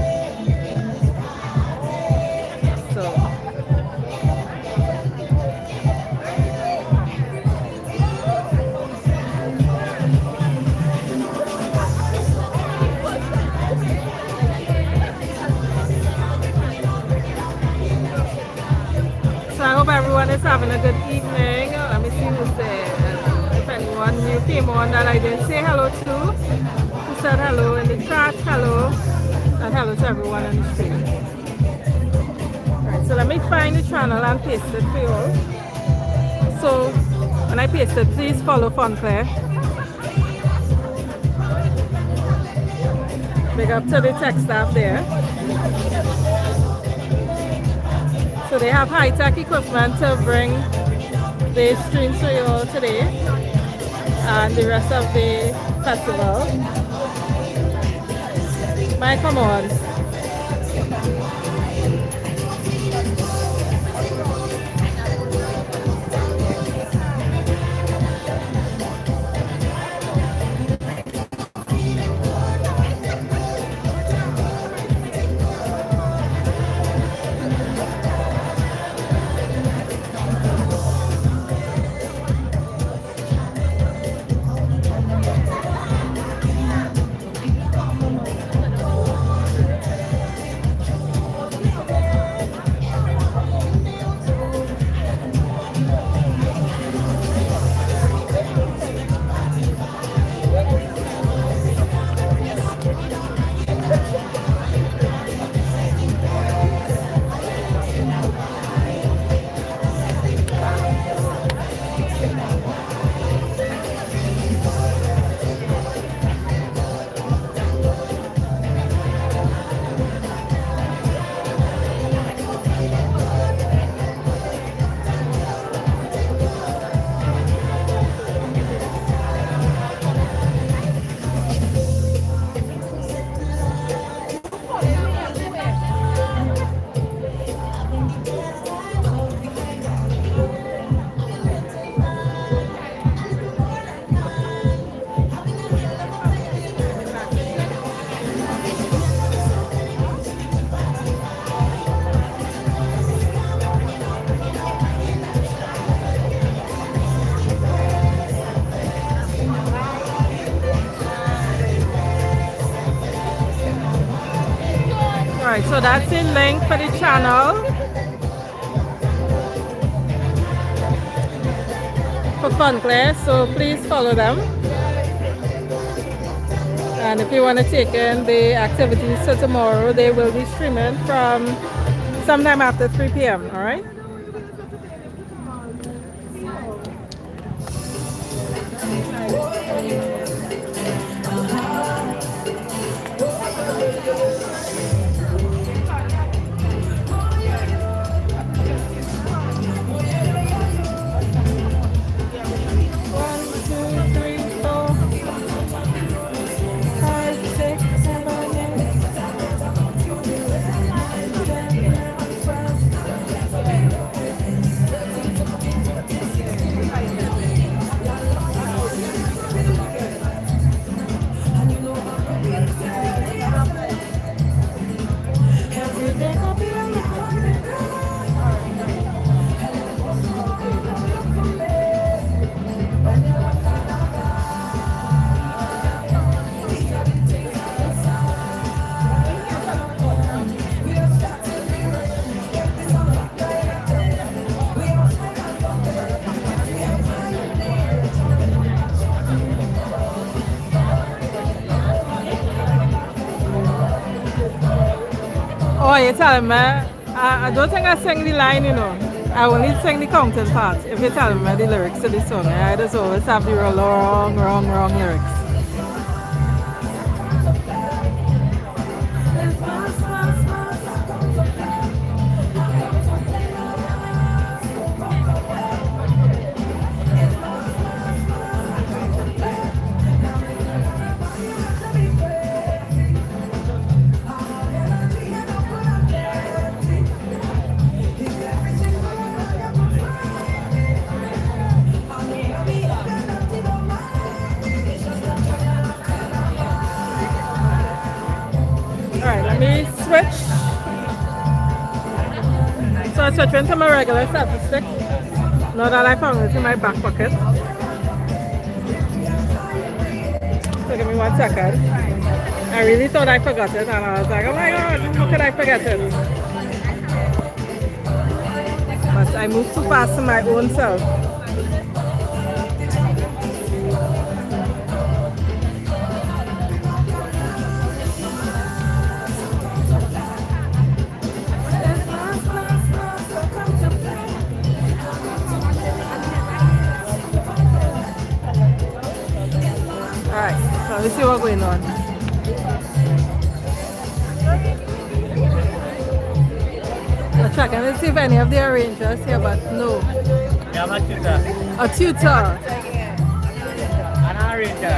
So I hope everyone is having a good evening. Let me see who's there. If anyone new came on that I didn't say hello to, who said hello in the chat, hello, and hello to everyone on the stream. Alright, so let me find the channel and paste it for you all. So when I paste it, please follow Fonclaire. Big up to the tech staff there. So they have high-tech equipment to bring the streams for you all today and the rest of the festival. Mike, come on. Alright, so that's the link for the channel for Fonclaire, so please follow them. And if you want to take in the activities for tomorrow, they will be streaming from sometime after 3 p.m. Alright? Oh, you tell me, I don't think I sing the line, you know. I only sing the counting part. If you tell me the lyrics to the song, I just always have the wrong lyrics. switching to my regular selfie stick. Now that I found it in my back pocket. So give me 1 second. I really thought I forgot it and I was like, oh my god, how could I forget it? But I moved too fast to my own self. Alright, so let's see what's going on. I'm checking to see if any of the arrangers here, but no. Yeah, I'm a tutor. A tutor. An arranger.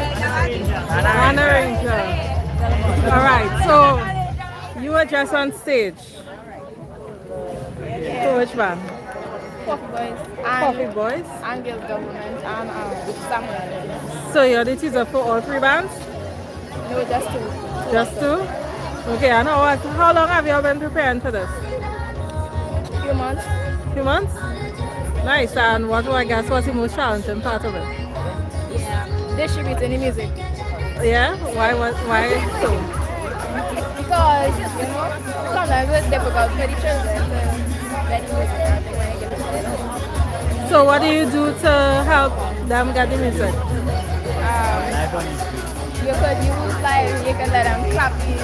An arranger. Alright, so you were just on stage. So which band? Coffee Boys. Coffee Boys? And Girls Government and Samuel. So you're the teacher for all 3 bands? No, just 2. Just 2? Okay, and how long have you been preparing for this? Few months. Few months? Nice, and what do I guess was the most challenging part of it? Yeah. Distributing the music. Yeah? Why so? Because, sometimes it's difficult for the children to get the music when they get it. So what do you do to help them get the music? You could use you can let them clap the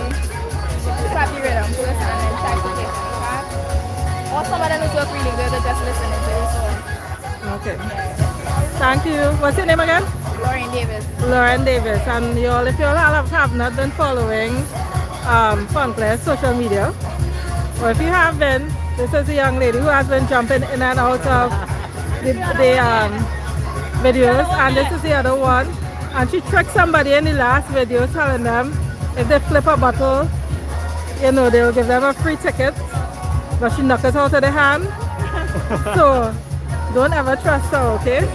rhythm first and then try to take it back. Or some of them is work really good at just listening to the song. Okay. Thank you. What's your name again? Lauren Davis. Lauren Davis. And if you all have not been following Fonclaire's social media, or if you have been, this is a young lady who has been jumping in and out of the videos, and this is the other one. And she tricked somebody in the last video telling them if they flip a bottle, they'll give them a free ticket. But she knocked it out of the hand. So don't ever trust her, okay?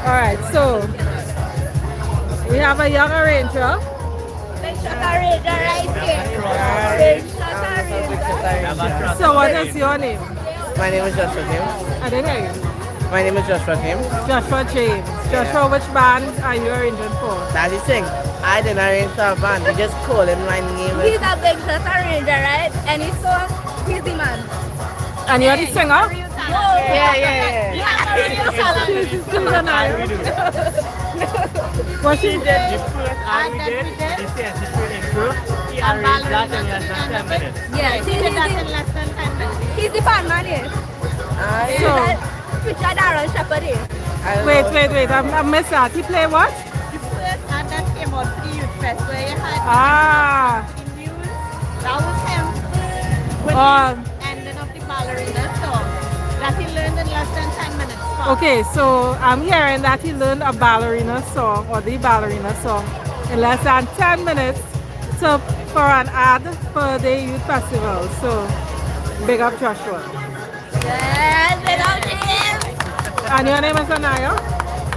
Alright, so we have a young arranger. So what is your name? My name is Joshua James. I didn't hear you. My name is Joshua James. Joshua James. Joshua, which band are you arranging for? That's the thing. I didn't arrange for a band. We just call him my name. He's a big set arranger, right? And he's the man. And you're the singer? Yeah. She's a nice. What she did? The first hour we did, this is the training group. He arranged that in less than 10 minutes. Yeah, he did that in less than 10 minutes. He's the fan man here. So, Richard Aaron Shepherd here. wait. I missed that. He played what? The first ad that came out to the youth fest where you had in news, that was him. When he ended up the ballerina song that he learned in less than 10 minutes. Okay, so I'm hearing that he learned a ballerina song or the ballerina song in less than 10 minutes for an ad for the youth festival. So big up Joshua. Yes, big up him. And your name is Anaya?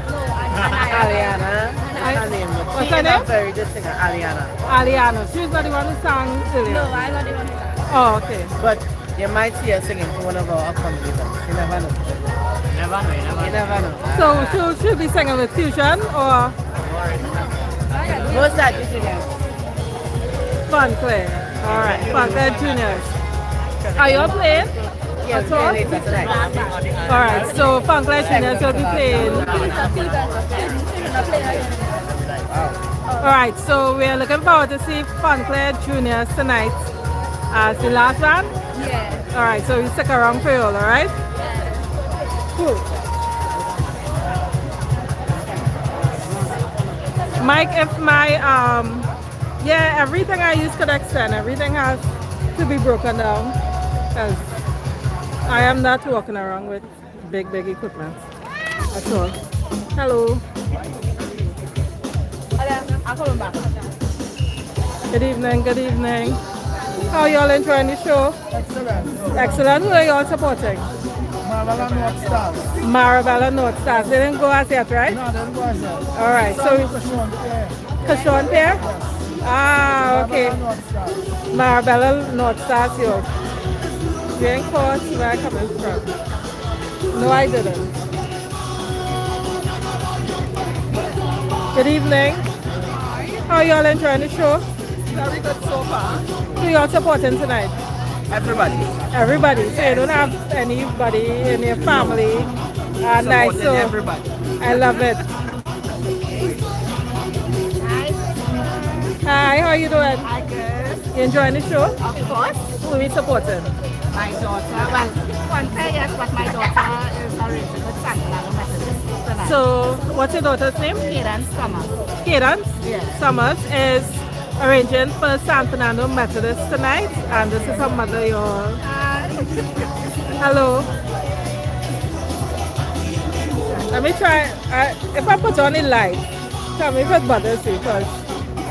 No, Aliana. What's her name? Very good singer, Aliana. Aliana. She's not the one who sang earlier. No, I got the one. Oh, okay. But you might see her singing for one of our upcoming events. You never know. You never know. So she'll be singing with Fusion or What's that you singing? Fontlair? Alright, Fontlair Juniors. Are you all playing? Yeah, That's all? later tonight. Alright, so Fontlair Juniors will be playing. Alright, so we are looking forward to see Fontlair Juniors tonight as the last band. Yeah. Alright, so we stick around for you all, alright? Cool. Mike, if my everything I use could extend, everything has to be broken down because I am not walking around with big equipment at all. Hello. I'm coming back. Good evening. How are y'all enjoying the show? Excellent. Who are y'all supporting? Marabella North Stars. Marabella North Stars. They didn't go as yet, right? No, they didn't go as yet. All right. So, Kashawn Pair? Ah, okay. Marabella North Stars, yo. You're in course, where I coming from? No, I didn't. Good evening. How are y'all enjoying the show? Very good so far. Who y'all supporting tonight? Everybody. Everybody. So you don't have anybody in your family. Nice. So everybody. I love it. Hi, how are you doing? Hi, good. You enjoying the show? Of course. Who are we supporting? My daughter, well, Fonclaire, yes, but my daughter is arranging with Fernando Methodist tonight. So, what's your daughter's name? Kaden Summers. Kaden Yes. Summers is arranging for San Fernando Methodist tonight, and this is her mother, y'all. Hello. Let me try. If I put on the light, tell me if it bothers you, because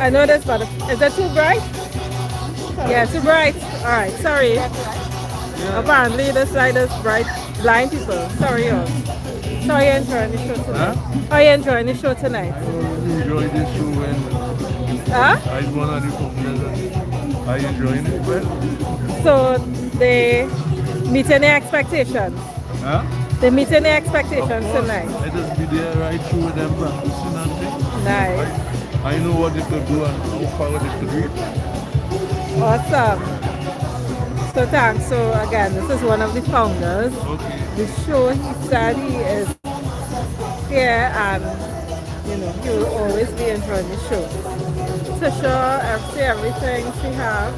I know this, but is it too bright? Yeah, too bright. All right, sorry. Apparently, this light is bright. Blind people. Sorry, y'all. So are you enjoying the show tonight? Are you enjoying the show tonight? Enjoy this show and Huh? I one of the companies. Are you enjoying it well? So they meeting the expectations. Huh? They meeting the expectations Of course, tonight. I just be there right through with them practicing and things. Nice. I know what they could do and how far they could reach. Awesome. So thanks. So again, this is one of the founders. Okay. The show, he said he is here and you know he will always be enjoying the show. Tisha, see everything she has.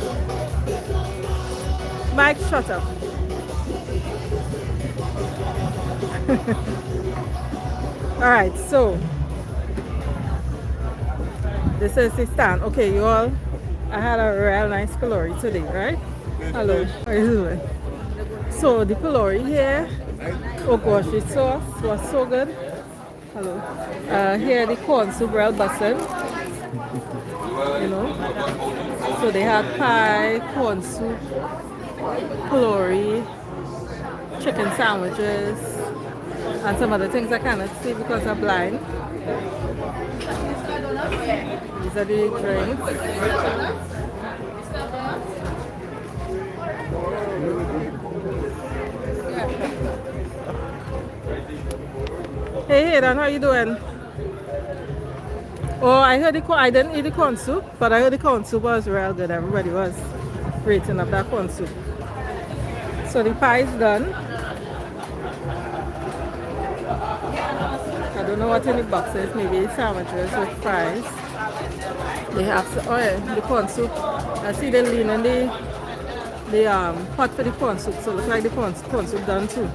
Mike, shut up. Alright, so this is the stand. Okay, you all, I had a real nice pillory today, right? Hello, how are you doing? So the pillory here, oh gosh, the sauce was so good. Hello. Here the corn soup real bussin', you know. So they had pie, corn soup, pillory, chicken sandwiches, and some other things I cannot see because I'm blind. These are the drinks. Hey, Dan, how you doing? Oh, I didn't eat the corn soup, but I heard the corn soup was real good. Everybody was rating up that corn soup. So the pie is done. I don't know what in the box is. Maybe sandwiches with fries. They have the corn soup. I see they lean in the pot for the corn soup. So it looks like the corn soup done too.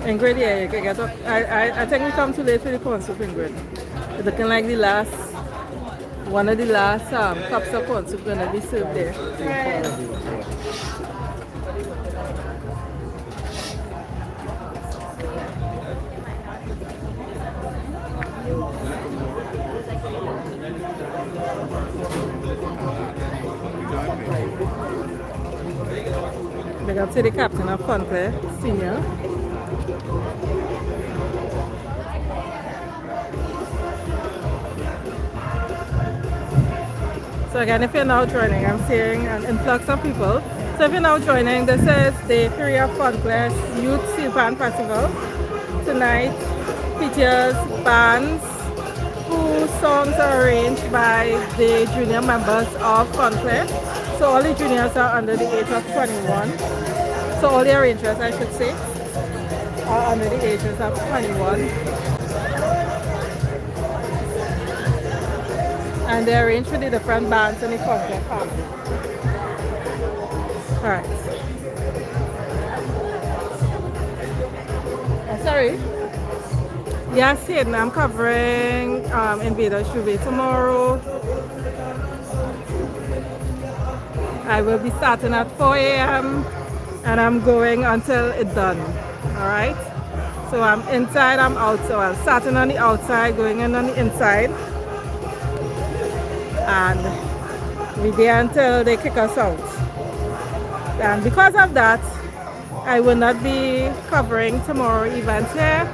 Ingrid, yeah, you can get up. I think we come too late for the corn soup, Ingrid. It's looking like one of the last cups of corn soup gonna be served there. Big up to the captain of Fontlair, Senior. So again, if you're now joining, I'm seeing an influx of people. So if you're now joining, this is the period of Fonclaire Youth Steelpan Festival. Tonight features bands whose songs are arranged by the junior members of Fonclaire. So all the juniors are under the age of 21. So all the arrangers, I should say, are under the ages of 21. And they arrange for the different bands in the Fontlair family. Alright. Sorry. Yes, Hayden, I'm covering Invader Shuve tomorrow. I will be starting at 4 a.m. and I'm going until it's done. Alright? So I'm inside, I'm outside. I'm starting on the outside, going in on the inside. And we'll be there until they kick us out. And because of that, I will not be covering tomorrow's event here.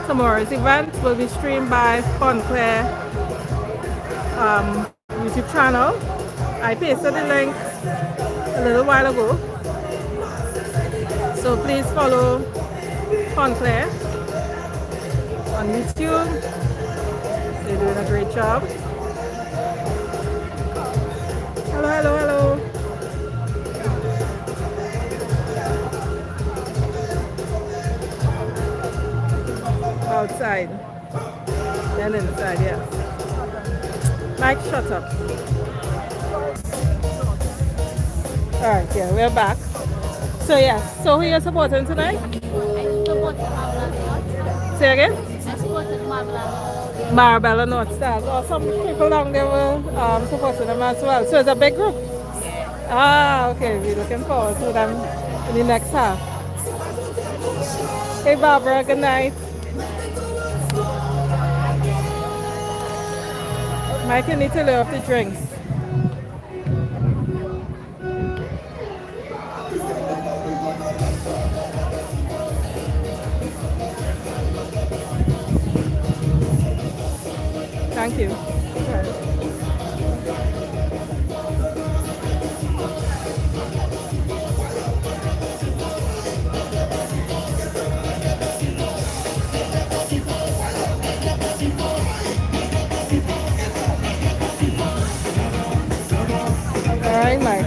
Tomorrow's event will be streamed by Fonclaire YouTube channel. I pasted the link a little while ago. So please follow Fonclaire on YouTube. They're doing a great job. Hello, hello, hello. Outside. Then inside, yes. Mike, shut up. Alright, yeah, we're back. So yes, so who are you supporting tonight? Say again? Marabella North Stars. Or some people down there were supporting them as well. So it's a big group? Ah, okay. We're looking forward to them in the next half. Hey Barbara, good night. Mike, you need to lay off the drinks. Thank you. All right, Mike.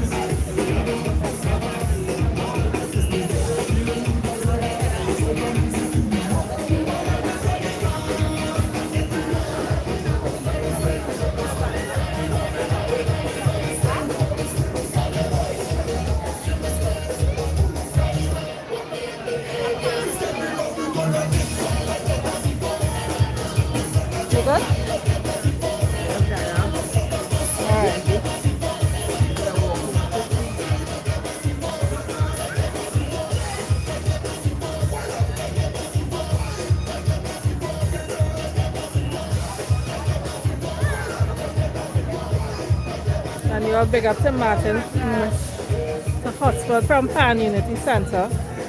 You good? All right. And you're big up to Martin, the hotspot from Pan Unity Center.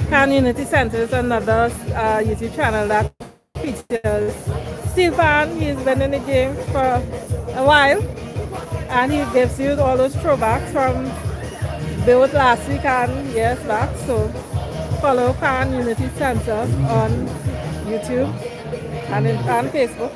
Pan Unity Center is another YouTube channel that features Steelpan. He's been in the game for a while, and he gives you all those throwbacks from both last week and years back. So follow Pan Unity Center on YouTube and Facebook.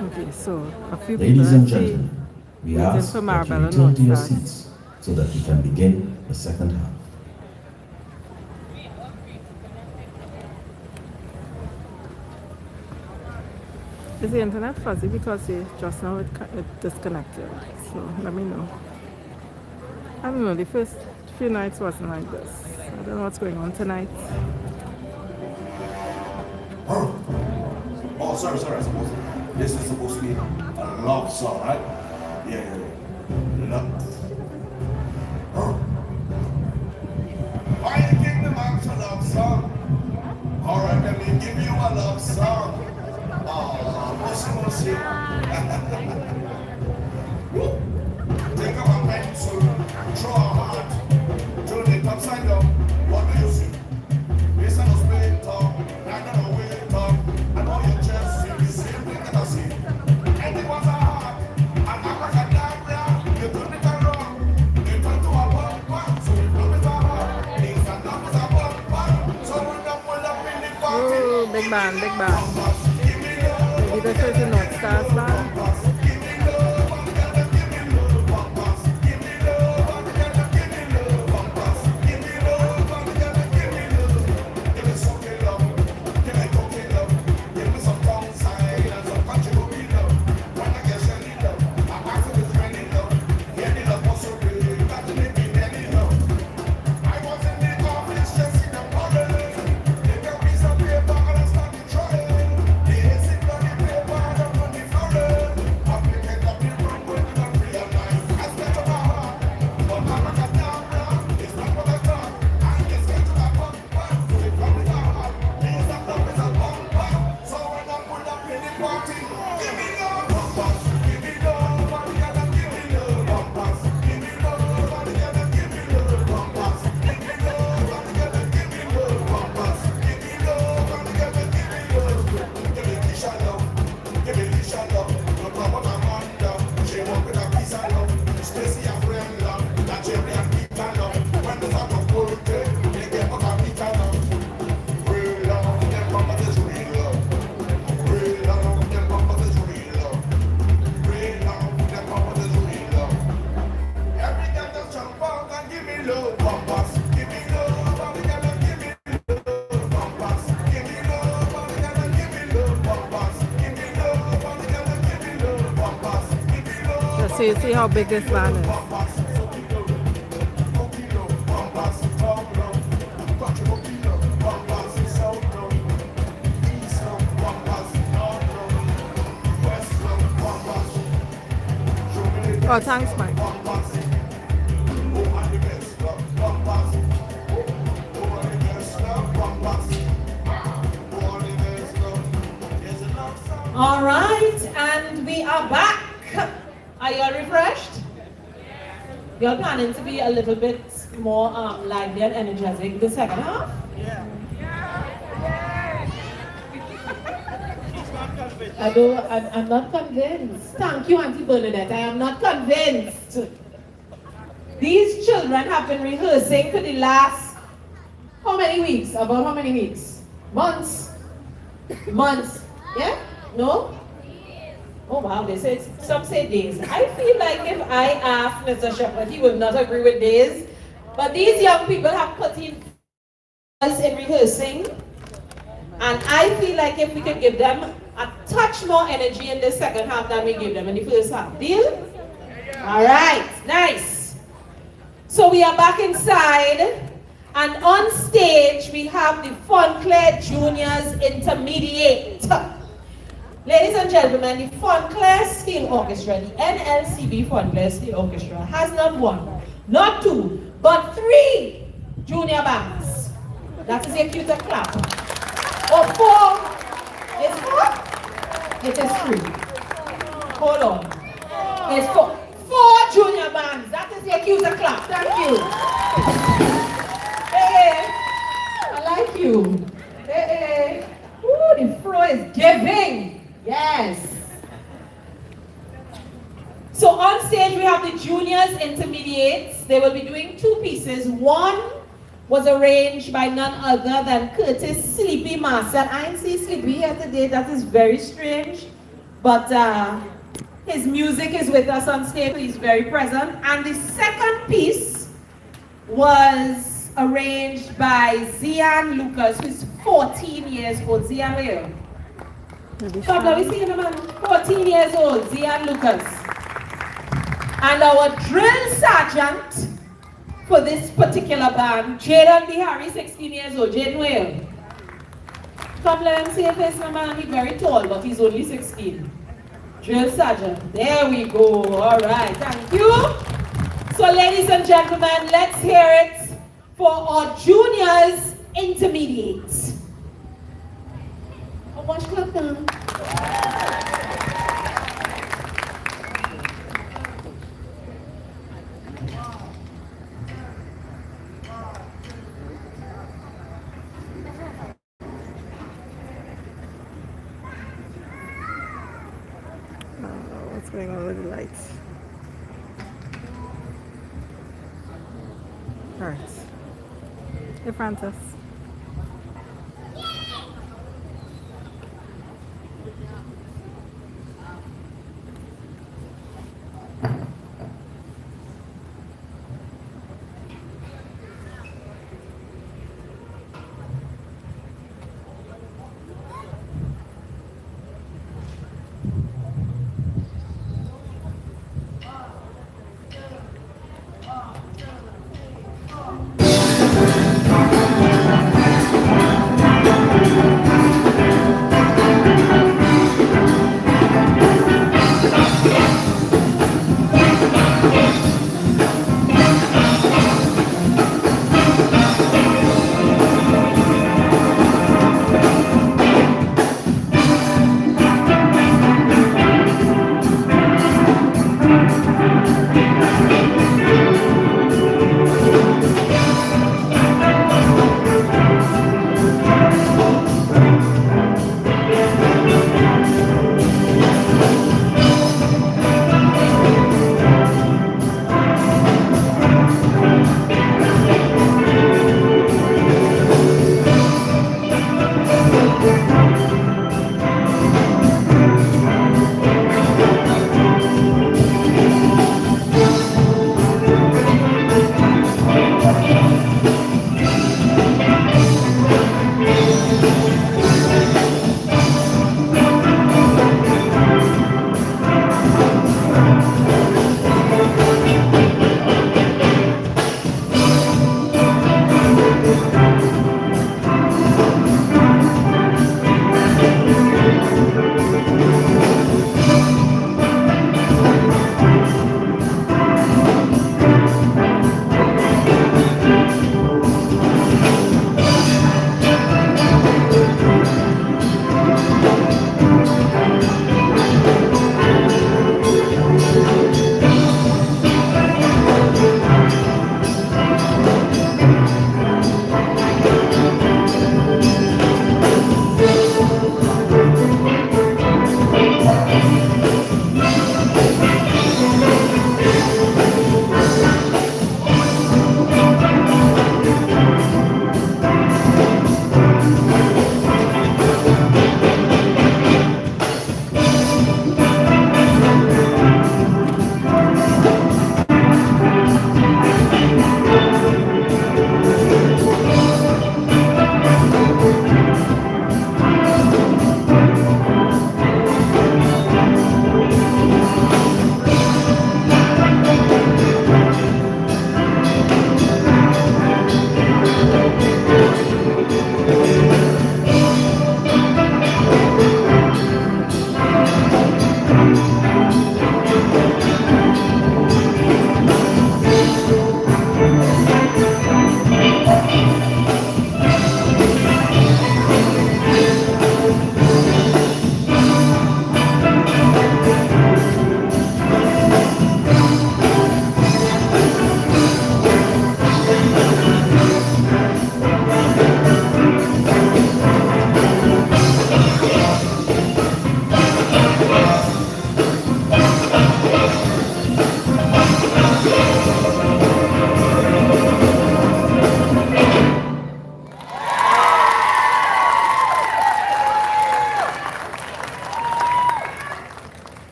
Okay, so a few Ladies and people gentlemen, we waiting ask for that you Marabella return to your North Stars. seats so that we can begin the second half. Is the internet fuzzy because just now it disconnected? So let me know. I don't know, the first few nights wasn't like this. I don't know what's going on tonight. Oh, sorry. This is supposed to be a love song, right? Yeah. Love. Why you give the man a love song? Alright, let me give you a love song. Mushy. Take up a pencil, draw a heart, turn it upside down. What do you see? It's a split top, not gonna wait up. I know you just see the same thing that I see. And it was a heart, an abracadabra. You turn it around, you turn to a one. So we love is a heart, things and love is a one. So we don't pull up in the party. Oh, big band. Maybe this is the North Stars band. so you see how big this band is. Oh, thanks, Mike. All right, and we are back. Are you all refreshed? You're planning to be a little bit more lively and energetic the second half? Yeah. I'm not convinced. Thank you, Auntie Bernadette. I am not convinced. These children have been rehearsing for the last, how many weeks? About how many weeks? Months? Months. Yeah? No? Oh wow, they say, some say days. I feel like if I ask Mr. Shepherd, he would not agree with days. But these young people have put in rehearsing. And I feel like if we could give them a touch more energy in the second half than we gave them in the first half. Deal? All right, nice. So we are back inside. And on stage, we have the Fontlair Juniors Intermediate. Ladies and gentlemen, the Fontlair Steel Orchestra, the NLCB Fontlair Steel Orchestra, has not one, not two, but three junior bands. That is a cuter clap. Or four. It's four? It is three. Hold on. It's four. Four junior bands. That is a cuter clap. Thank you. Hey, I like you. Hey. Ooh, the floor is giving. Yes. So on stage we have the juniors intermediates. They will be doing two pieces. One was arranged by none other than Curtis Sleepy Master. I didn't see Sleepy here today. That is very strange. But his music is with us on stage. He's very present. And the second piece was arranged by Zian Lucas, who's 14 years old. Zian, where are you? God, let me see him, man. 14 years old, Zian Lucas. And our drill sergeant for this particular band, Jaden Bihari, 16 years old. Jaden, where? Come, let him see your face, my man. He's very tall, but he's only 16. Drill sergeant. There we go. All right, thank you. So, ladies and gentlemen, let's hear it for our juniors intermediates. Watch clock down. What's going on with the lights? All right. Hey, Francis.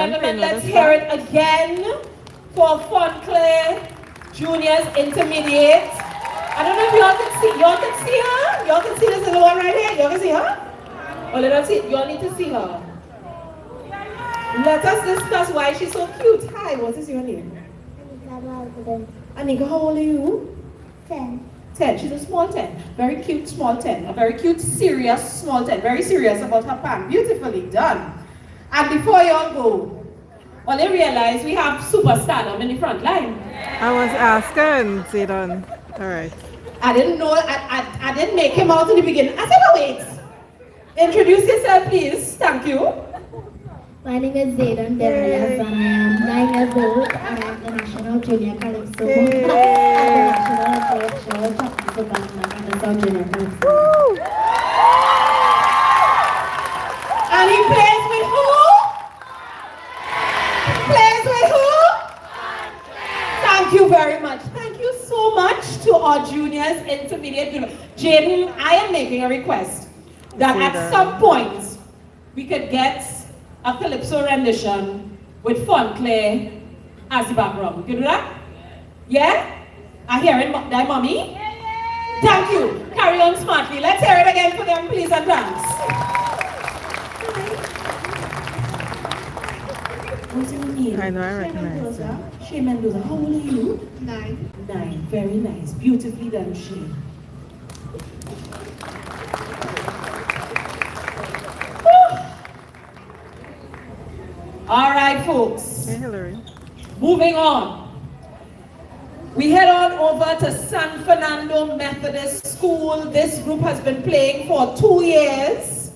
gentlemen, let's hear it again for Fontlair Juniors Intermediate. I don't know if y'all can see. Y'all can see her? Y'all can see this little one right here? Y'all can see her? Oh, let us see. Y'all need to see her. Let us discuss why she's so cute. Hi, what is your name? Anika, how old are you? 10. 10. She's a small 10. Very cute small 10. A very cute, serious small 10. Very serious about her pan. Beautifully done. And before y'all go, well, they realize we have superstardom in the front line. I was asking, Zidon. All right. I didn't know, I didn't make him out in the beginning. I said, oh, wait. Introduce yourself, please. Thank you. My name is Zayden Darius and I am 9 years old and I am the National Junior Calypso and the National Director of the South Junior Calypso. And he plays with who? Plays with who? Thank you very much. Thank you so much to our juniors, intermediate. Jaden, I am making a request that at some point we could get a calypso rendition with Fonclaire as the background. You can do that? Yeah? I hear it, mommy? Yeah. Thank you. Carry on smartly. Let's hear it again for them, please, and thanks. What's your name? I know, I recognize her. Shay Mendoza. How old are you? 9. 9. Very nice. Beautifully done, Shay. All right, folks. Hey, Hillary. Moving on. We head on over to San Fernando Methodist School. This group has been playing for 2 years.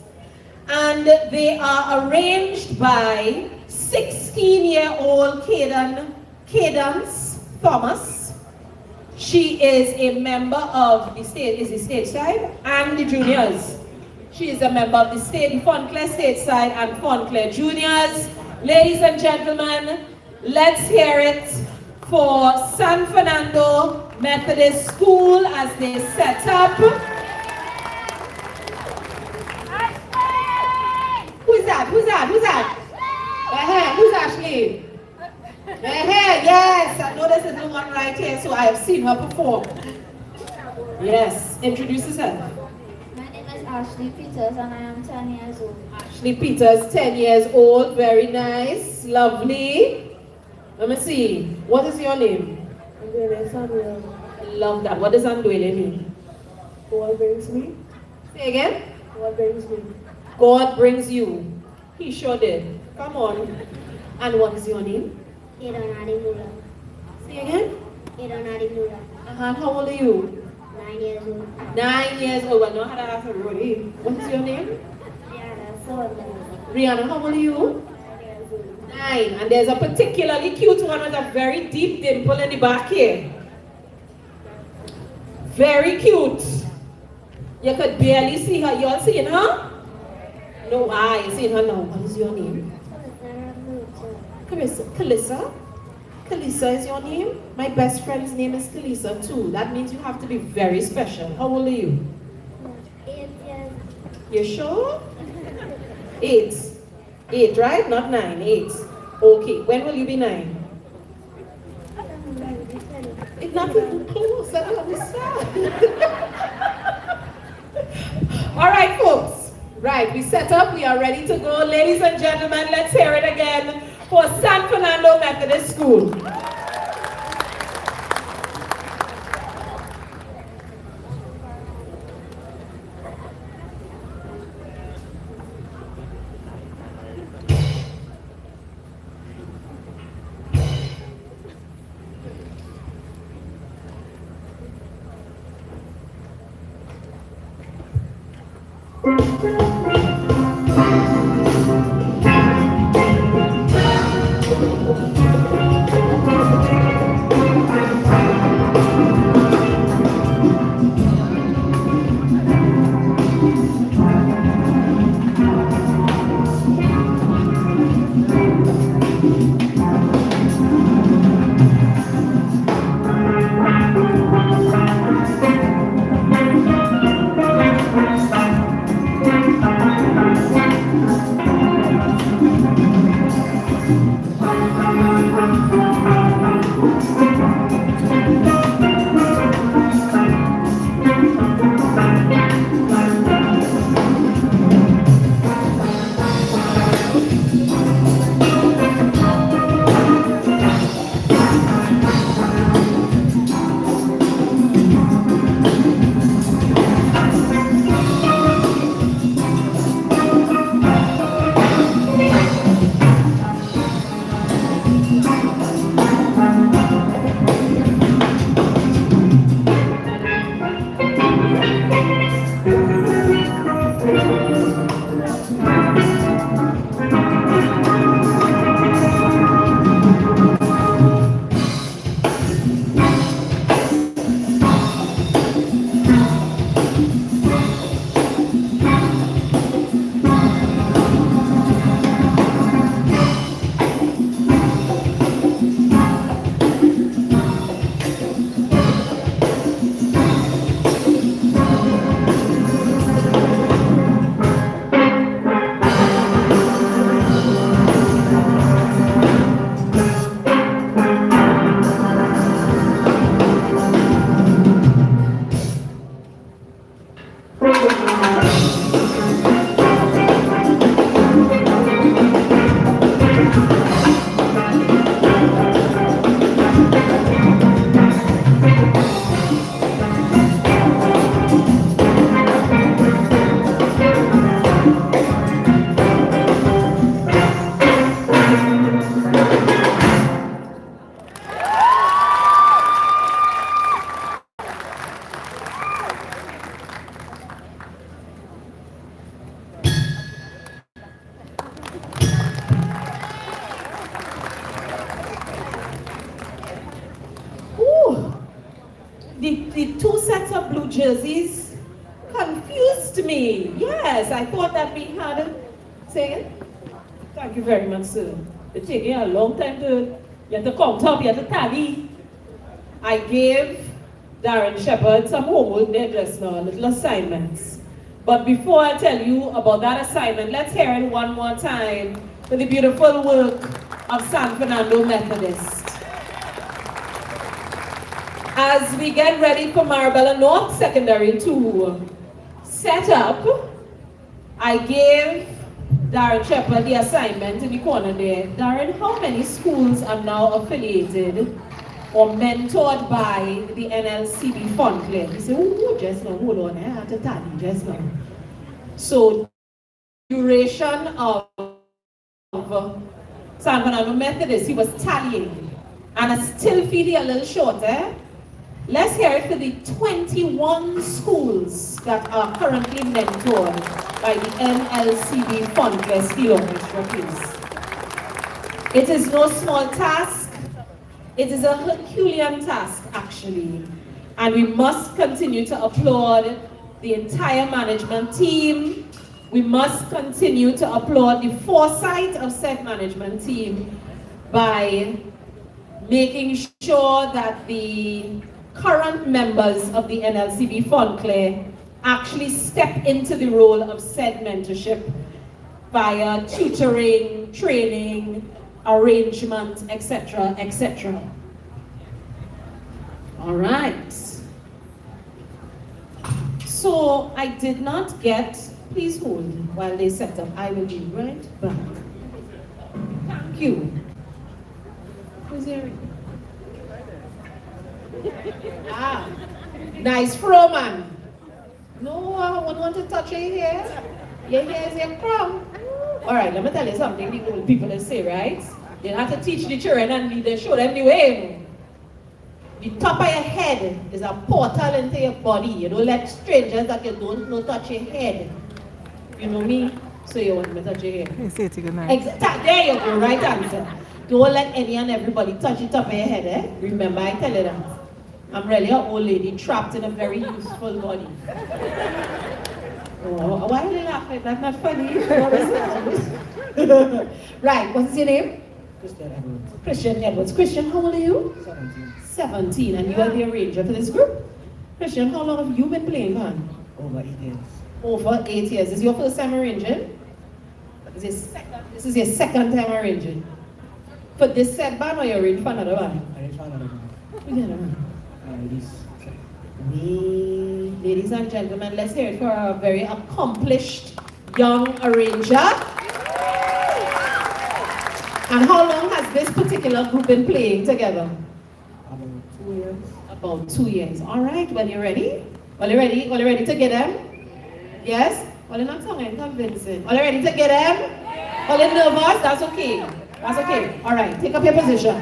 And they are arranged by 16-year-old Cadence Thomas. She is a member of the stage side and the juniors. She is a member of the Fontlair stage side and Fontlair Juniors. Ladies and gentlemen, let's hear it for San Fernando Methodist School as they set up. Who's that? Who's that? Who's that? Who's Ashley? Yes, I know this is the one right here, so I have seen her perform. Yes, introduce yourself. My name is Ashley Peters and I am 10 years old. Ashley Peters, 10 years old, very nice, lovely. Let me see, what is your name? Samuel. I love that. What does Anduele mean? God brings me. Say again? God brings me. God brings you. He sure did. Come on. And what is your name? Edonadi Mula. Say again? Edonadi Mula. How old are you? 9 years old. 9 years old. I know how to ask everybody. What is your name? Rihanna, how old are you? 9. And there's a particularly cute one with a very deep dimple in the back here. Very cute. You could barely see her. You all seeing her? No, I seen her now. What is your name? Kalissa. Kalissa is your name? My best friend's name is Kalissa too. That means you have to be very special. How old are you? 8 years. You sure? 8. 8, right? Not 9. 8. Okay. When will you be 9? It's not even close. I don't understand. All right, folks. Right, we set up. We are ready to go. Ladies and gentlemen, let's hear it again for San Fernando Methodist School. the two sets of blue jerseys confused me. Yes, I thought that we had. Say it. Thank you very much, sir. It's taking a long time to. You have to count up, you have to tally. I gave Darren Shepherd some homework there just now, little assignments. But before I tell you about that assignment, let's hear it one more time for the beautiful work of San Fernando Methodist. As we get ready for Marabella North Secondary to set up, I gave Darren Shepherd the assignment in the corner there. Darren, how many schools are now affiliated or mentored by the NLCB Fontlair? He said, oh, just now, hold on, I have to tally just now. So, duration of San Fernando Methodist, he was tallying. And I still feel it a little short, eh? Let's hear it for the 21 schools that are currently mentored by the NLCB Fonclaire Steel Orchestra, please. It is no small task. It is a Herculean task, actually. And we must continue to applaud the entire management team. We must continue to applaud the foresight of said management team by making sure that the current members of the NLCB Fontlair actually step into the role of said mentorship via tutoring, training, arrangement, etc., etc. All right. So I did not get, please hold while they set up. I will be right back. Thank you. Who's there? Ah, nice fro, man. No, I wouldn't want to touch your hair. Your hair is your crown. All right, let me tell you something the old people say, right? You have to teach the children and they show them the way. The top of your head is a portal into your body. You don't let strangers that you don't know touch your head. You know me? So you want me to touch your hair? You say it good night. There you go, right answer. Don't let any and everybody touch the top of your head, eh? Remember, I tell you that. I'm really an old lady trapped in a very useful body. Oh, why are you laughing? That's not funny. Right, what's your name? Christian Edwards. Christian Edwards. Christian, how old are you? 17. 17, and you are the arranger for this group? Christian, how long have you been playing, man? Over 8 years. Over 8 years. Is this your first time arranging? This is your second time arranging. For this set band or you arrange for another band? I arranged for another band. Who's the other band? Ladies and gentlemen, let's hear it for a very accomplished young arranger. And how long has this particular group been playing together? About 2 years. About 2 years. All right, well, you ready? Well, you ready? Well, you ready to get them? Yes? Well, you're not sounding convincing. Well, you ready to get them? Well, you're nervous? That's okay. That's okay. All right, take up your position.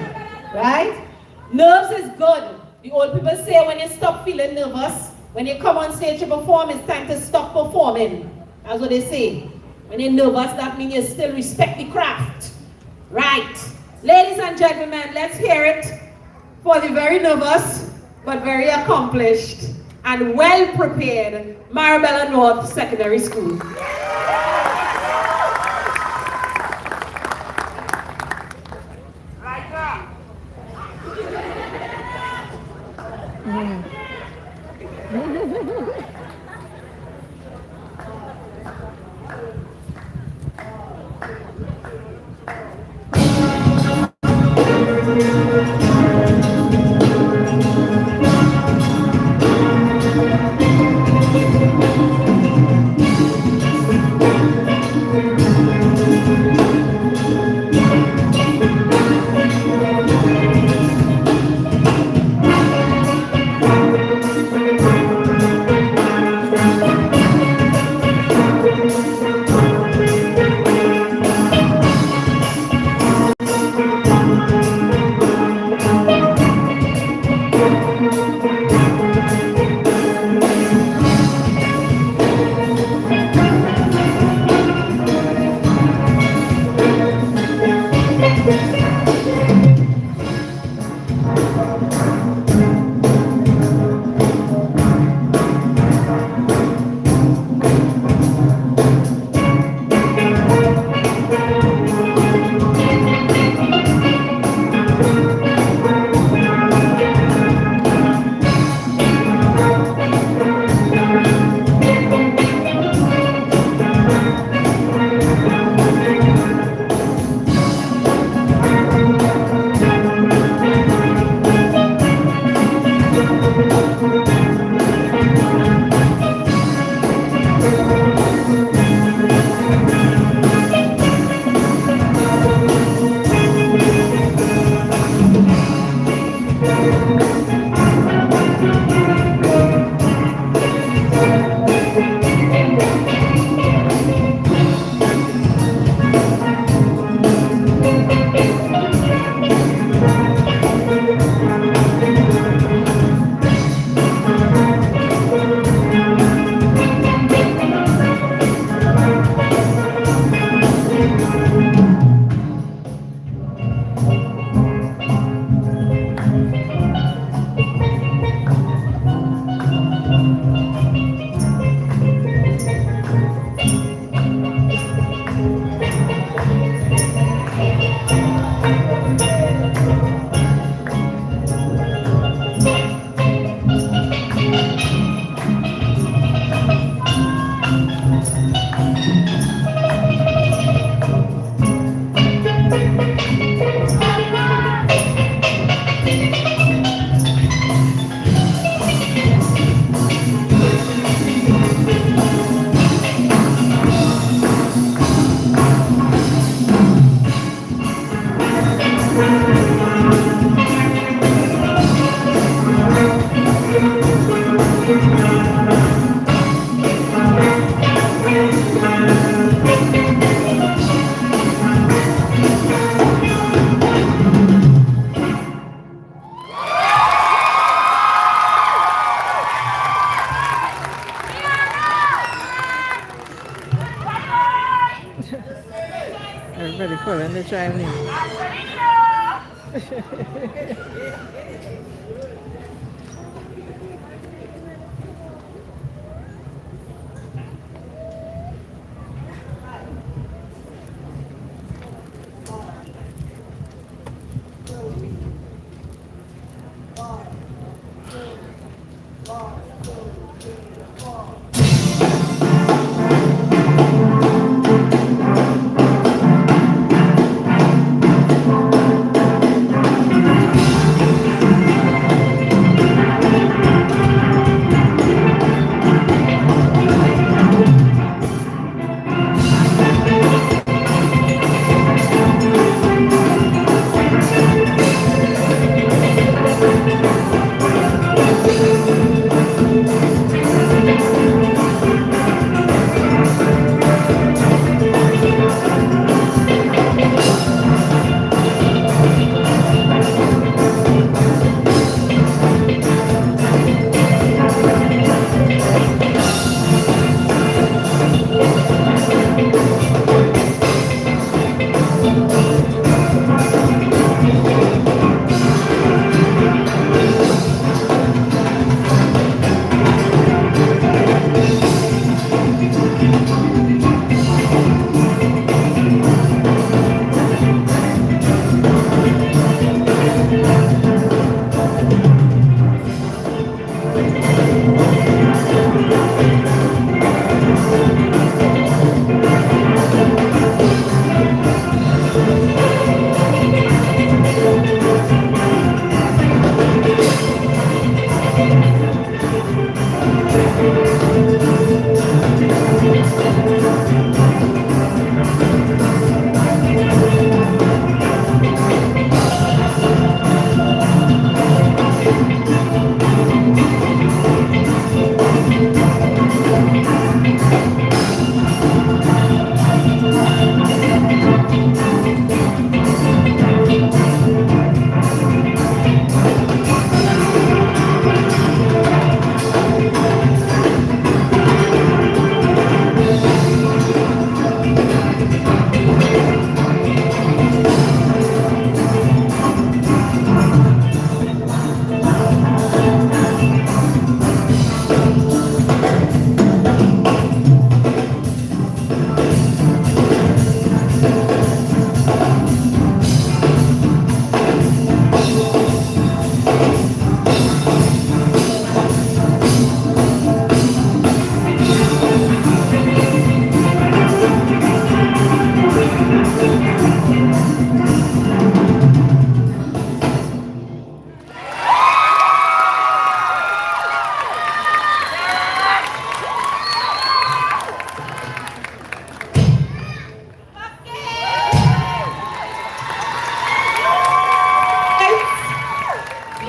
Right? Nerves is good. The old people say when you stop feeling nervous, when you come on stage to perform, it's time to stop performing. That's what they say. When you're nervous, that means you still respect the craft. Right. Ladies and gentlemen, let's hear it for the very nervous, but very accomplished and well-prepared Marabella North Secondary School. the child name.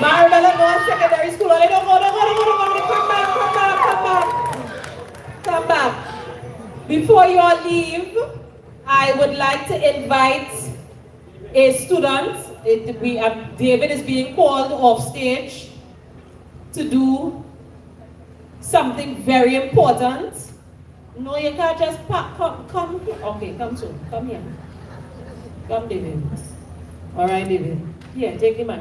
Marabella Boys Secondary School. Come back. Before you all leave, I would like to invite a student. David is being called off stage to do something very important. No, you can't just come here. Okay, come soon. Come here. Come, David. All right, David. Here, take the mic.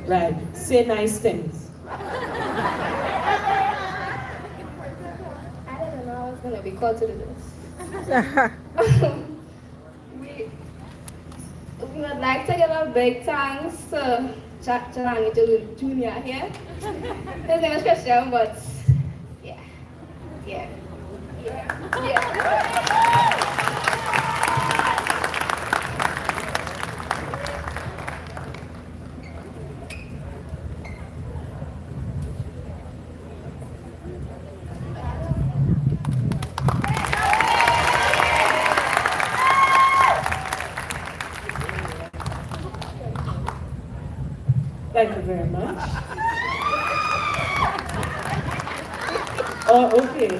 Right. Say nice things. I didn't know I was going to be called to do this. we would like to give a big thanks to Fernando Junior here. His name is Christian, but yeah. Thank you very much. Oh, okay.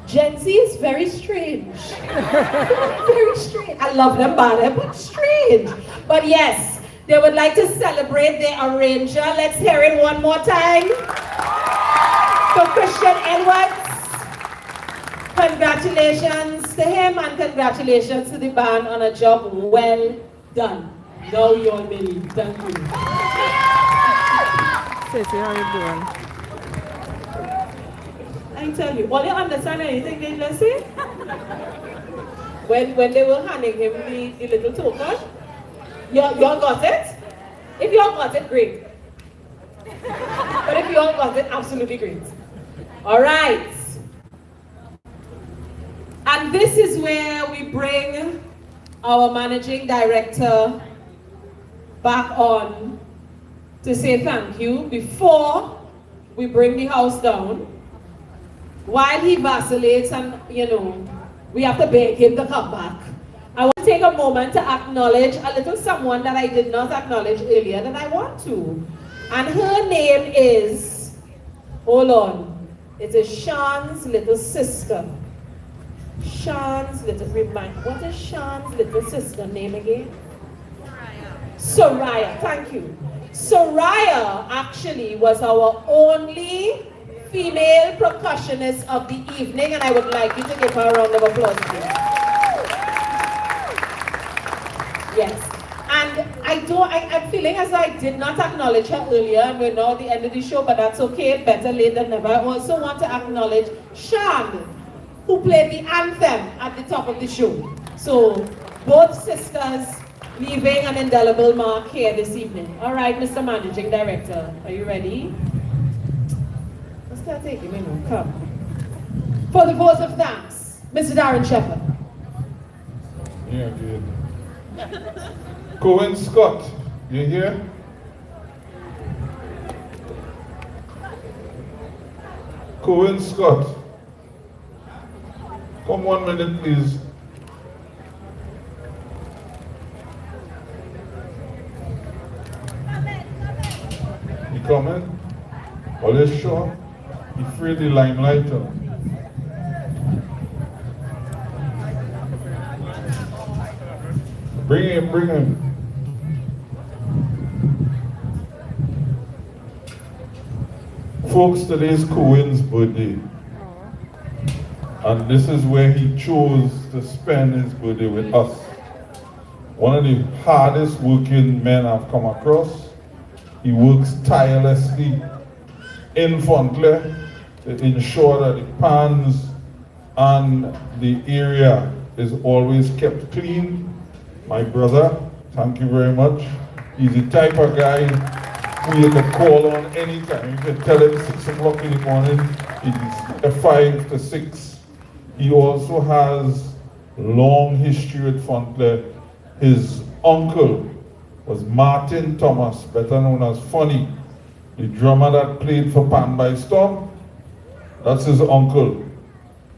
Gen Z is very strange. Very strange. I love them, but strange. But yes, they would like to celebrate their arranger. Let's hear it one more time. For Christian Edwards. Congratulations to him and congratulations to the band on a job well done. Now you're Millie. Thank you. Ceci, how you doing? I tell you, all you understand anything they just say? When they were handing him the little token, y'all got it? If y'all got it, great. But if y'all got it, absolutely great. All right. And this is where we bring our managing director back on to say thank you before we bring the house down. While he vacillates and, we have to beg him to come back. I want to take a moment to acknowledge a little someone that I did not acknowledge earlier that I want to. And her name is, hold on, it is Sean's little sister. Sean's little, what is Sean's little sister name again? Soraya, thank you. Soraya actually was our only female percussionist of the evening, and I would like you to give her a round of applause, please. Yes. And I'm feeling as though I did not acknowledge her earlier, and we're now at the end of the show, but that's okay, better late than never. I also want to acknowledge Sean, who played the anthem at the top of the show. So, both sisters leaving an indelible mark here this evening. All right, Mr. Managing Director, are you ready? Let's start taking me now, come. For the vote of thanks, Mr. Darren Shepherd. Yeah, good. Cohen Scott, you here? Cohen Scott. Come 1 minute, please. You coming? Are you sure? You free the limelight on? Bring him, bring him. Folks, today is Cohen's birthday. And this is where he chose to spend his birthday with us. One of the hardest working men I've come across. He works tirelessly in Fontlair to ensure that the pans and the area is always kept clean. My brother, thank you very much. He's the type of guy who you can call on anytime. You can tell him 6 o'clock in the morning, he's 5 to 6. He also has long history with Fontlair. His uncle was Martin Thomas, better known as Funny, the drummer that played for Pan by Storm. That's his uncle.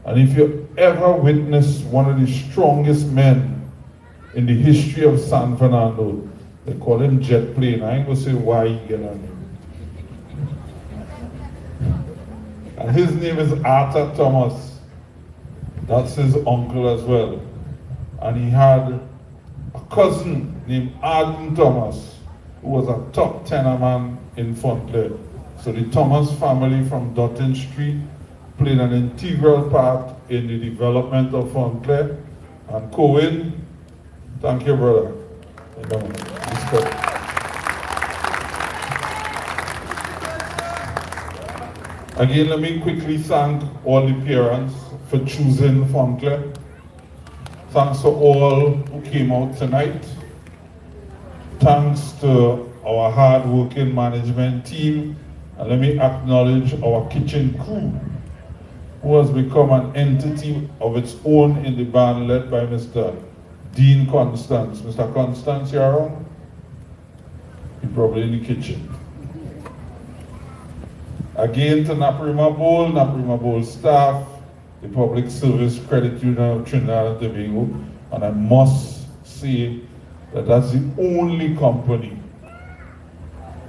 And if you ever witness one of the strongest men in the history of San Fernando, they call him Jet Plane. I ain't gonna say why he get on him. And his name is Arthur Thomas. That's his uncle as well. And he had a cousin named Arden Thomas, who was a top tenor man in Fontlair. So the Thomas family from Dutton Street played an integral part in the development of Fontlair. And Cohen, thank you, brother. Respect. Again, let me quickly thank all the parents for choosing Fontlair. Thanks to all who came out tonight. Thanks to our hard-working management team. And let me acknowledge our kitchen crew, who has become an entity of its own in the band led by Mr. Dean Constance. Mr. Constance, you're around? You're probably in the kitchen. Again to Naparima Bowl staff, the Public Service Credit Union of Trinidad and Tobago, and I must say that that's the only company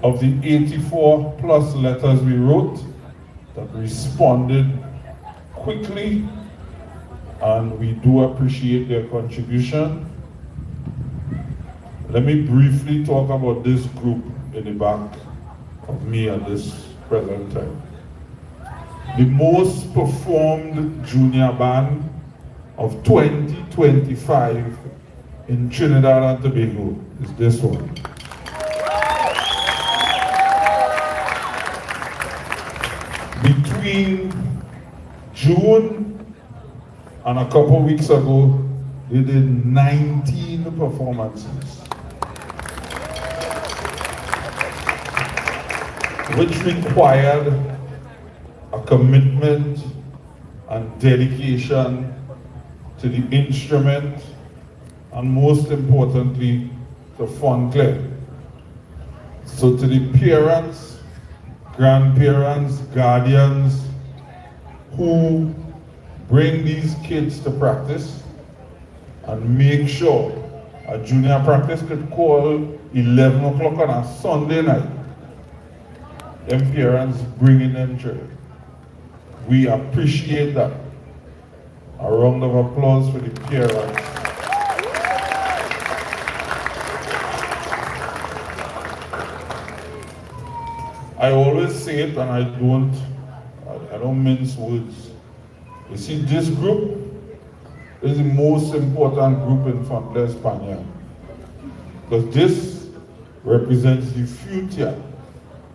of the 84 plus letters we wrote that responded quickly, and we do appreciate their contribution. Let me briefly talk about this group in the back of me at this present time. the most performed junior band of 2025 in Trinidad and Tobago is this one. Between June and a couple of weeks ago, they did 19 performances, which required a commitment and dedication to the instrument, and most importantly, to Fonclaire. So to the parents, grandparents, guardians who bring these kids to practice and make sure a junior practice could call 11 o'clock on a Sunday night, them parents bringing them children. We appreciate that. A round of applause for the parents. I always say it, and I don't mince words. You see, this group is the most important group in Fontlair Spaniard, because this represents the future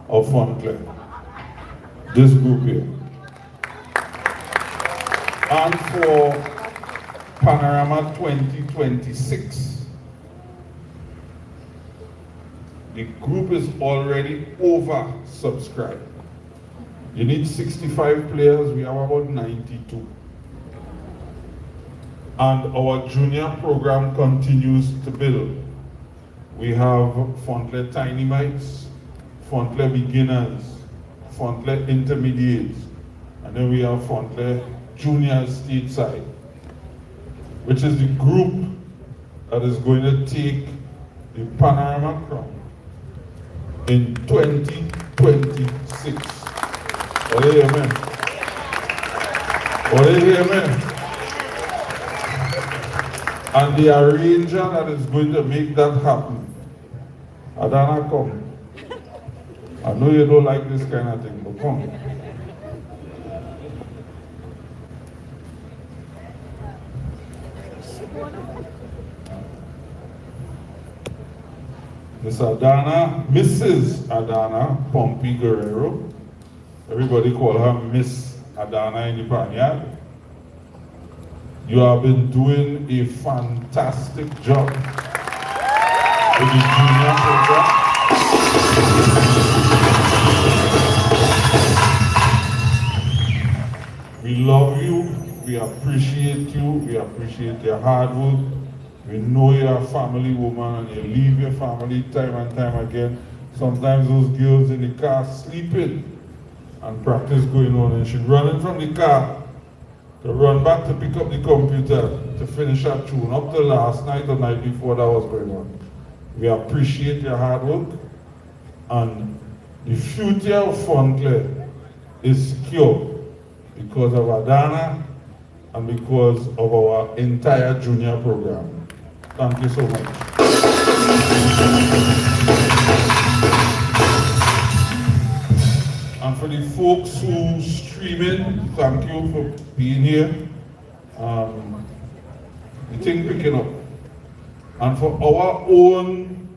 of Fontlair. This group here. And for Panorama 2026, the group is already oversubscribed. You need 65 players, we have about 92. And our junior program continues to build. We have Fontlair Tiny Mites, Fontlair Beginners, Fontlair Intermediates, and then we have Fontlair Juniors stateside, which is the group that is going to take the Panorama Crown in 2026. Amen. Amen. And the arranger that is going to make that happen, Adana, come. I know you don't like this kind of thing, but come. Miss Adana, Mrs. Adana Pompey Guerrero. Everybody call her Miss Adana in the Panyard. You have been doing a fantastic job with the junior program. We love you, we appreciate you, we appreciate your hard work. We know you're a family woman and you leave your family time and time again. Sometimes those girls in the car sleeping and practice going on, and she's running from the car to run back to pick up the computer to finish her tune up till last night or night before that was going on. We appreciate your hard work, and the future of Fontlair is secure because of Adana and because of our entire junior program. Thank you so much. And for the folks who streaming, thank you for being here. The thing picking up. And for our own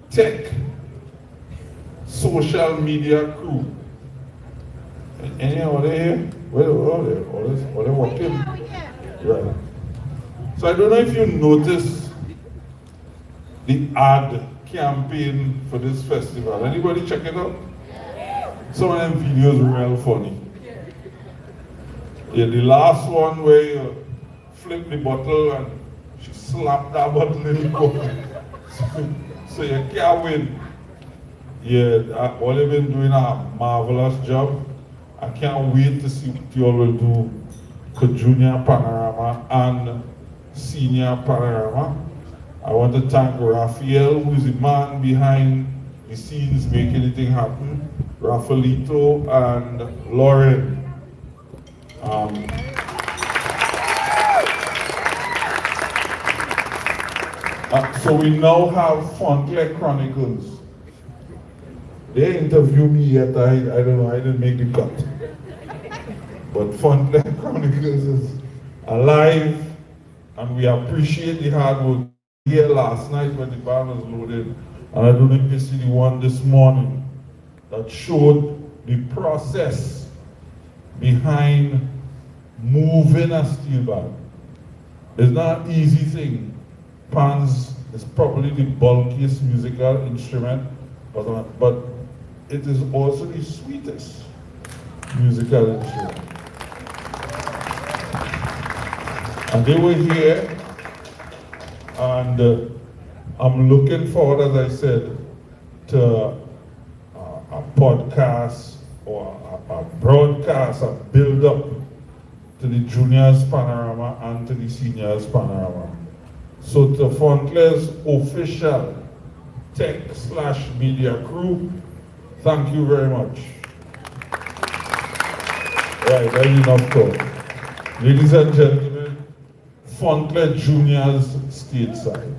tech, social media crew. Any other here? Where are they? Are they working? Right. So I don't know if you noticed the ad campaign for this festival. Anybody check it out? Some of them videos are real funny. Yeah, the last one where you flip the bottle and she slapped that bottle in the cup. So you can't win. Yeah, all you've been doing a marvelous job. I can't wait to see what you all will do for Junior Panorama and Senior Panorama. I want to thank Raphael, who is the man behind the scenes making anything happen, Rafaelito and Lauren. So we now have Fontlair Chronicles. They interviewed me yet, I don't know, I didn't make the cut. But Fontlaire Chronicles is alive, and we appreciate the hard work here last night when the band was loaded. And I don't think you see the one this morning that showed the process behind moving a steel band. It's not an easy thing. Pans is probably the bulkiest musical instrument, but it is also the sweetest musical instrument. And they were here, and I'm looking forward, as I said, to a podcast or a broadcast, a build-up to the juniors panorama and to the seniors panorama. So to Fonclaire's official tech/media crew, thank you very much. Right, that's enough talk. Ladies and gentlemen, Fontlair Juniors stateside.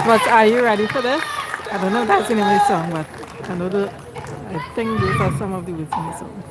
was Are You Ready for This? I don't know if that's the name of the song, but I think these are some of the words in the song.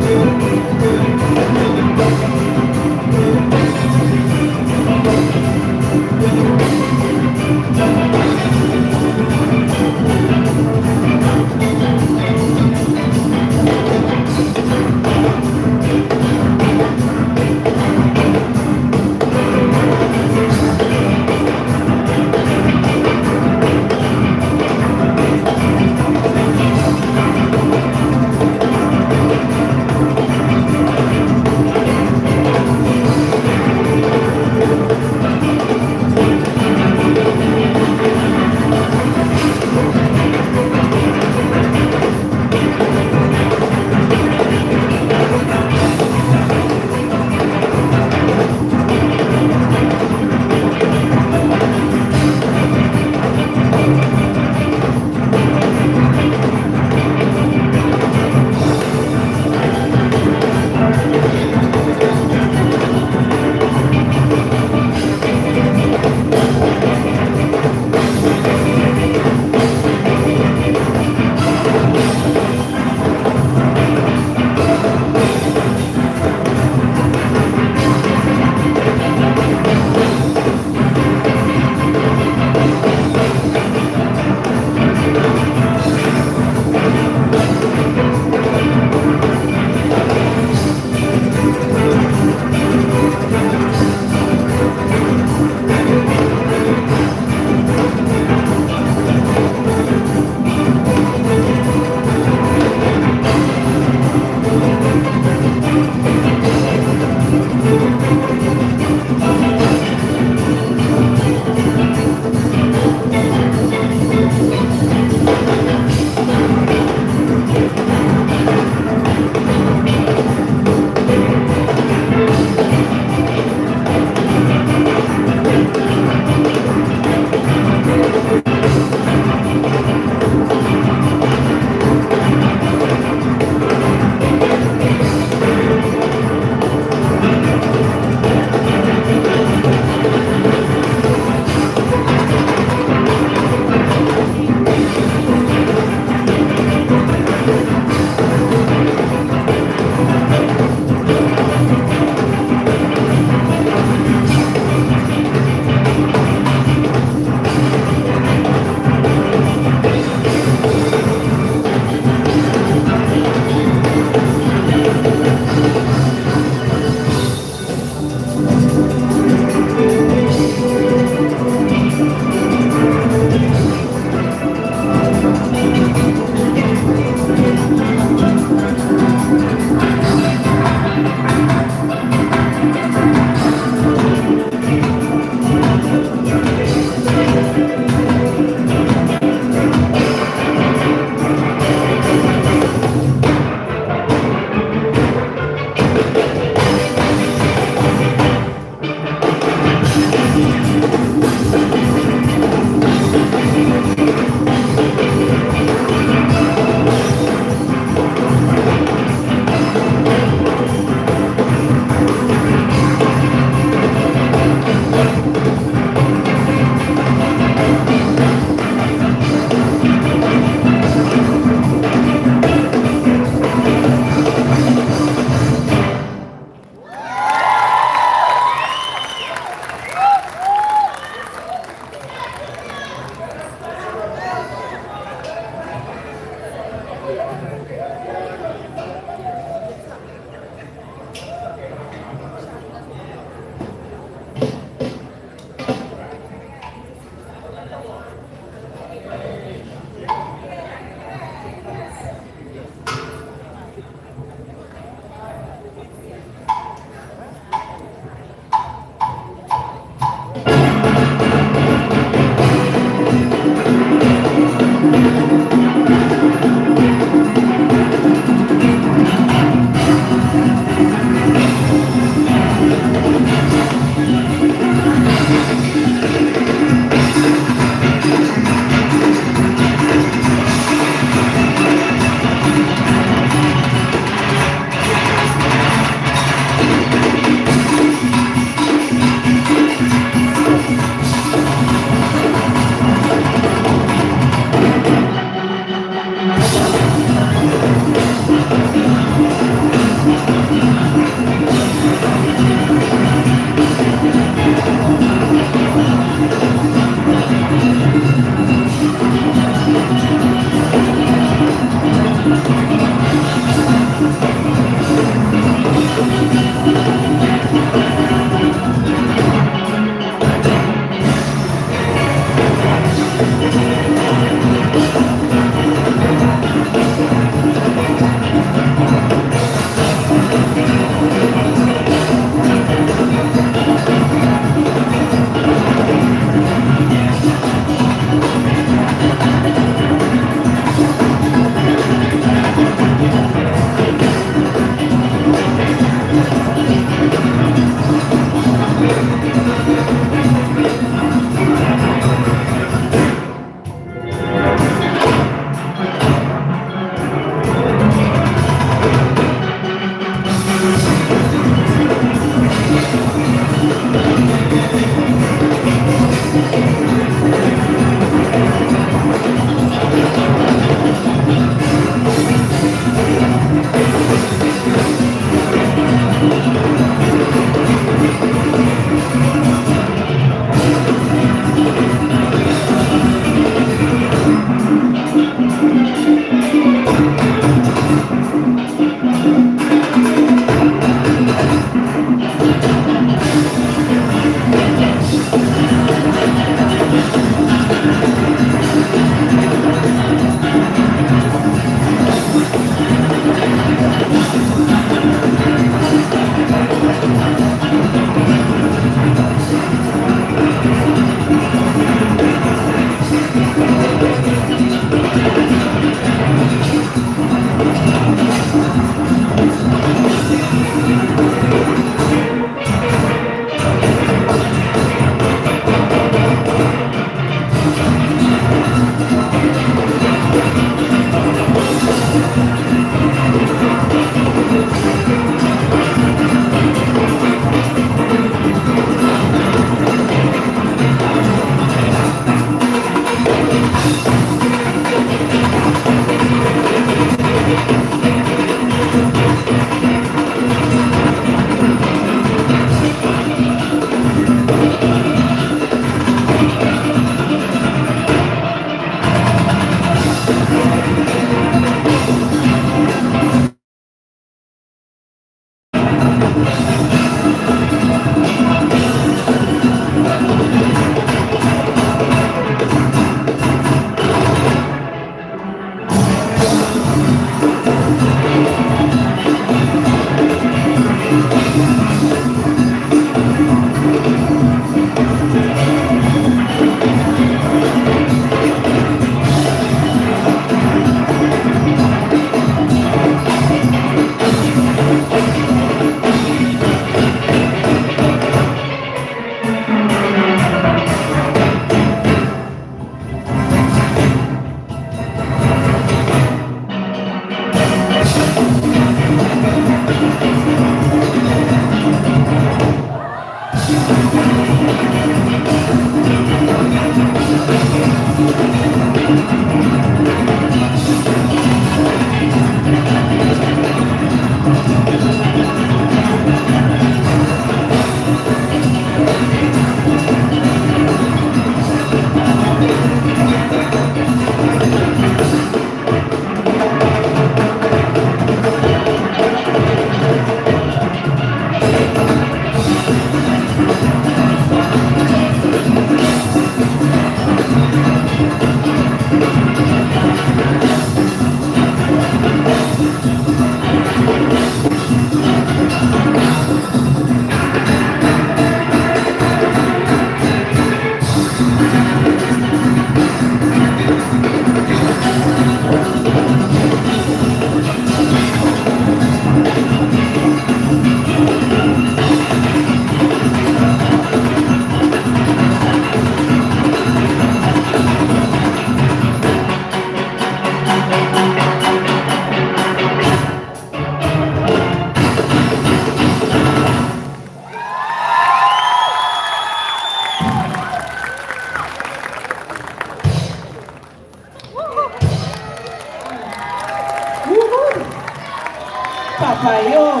Papayo.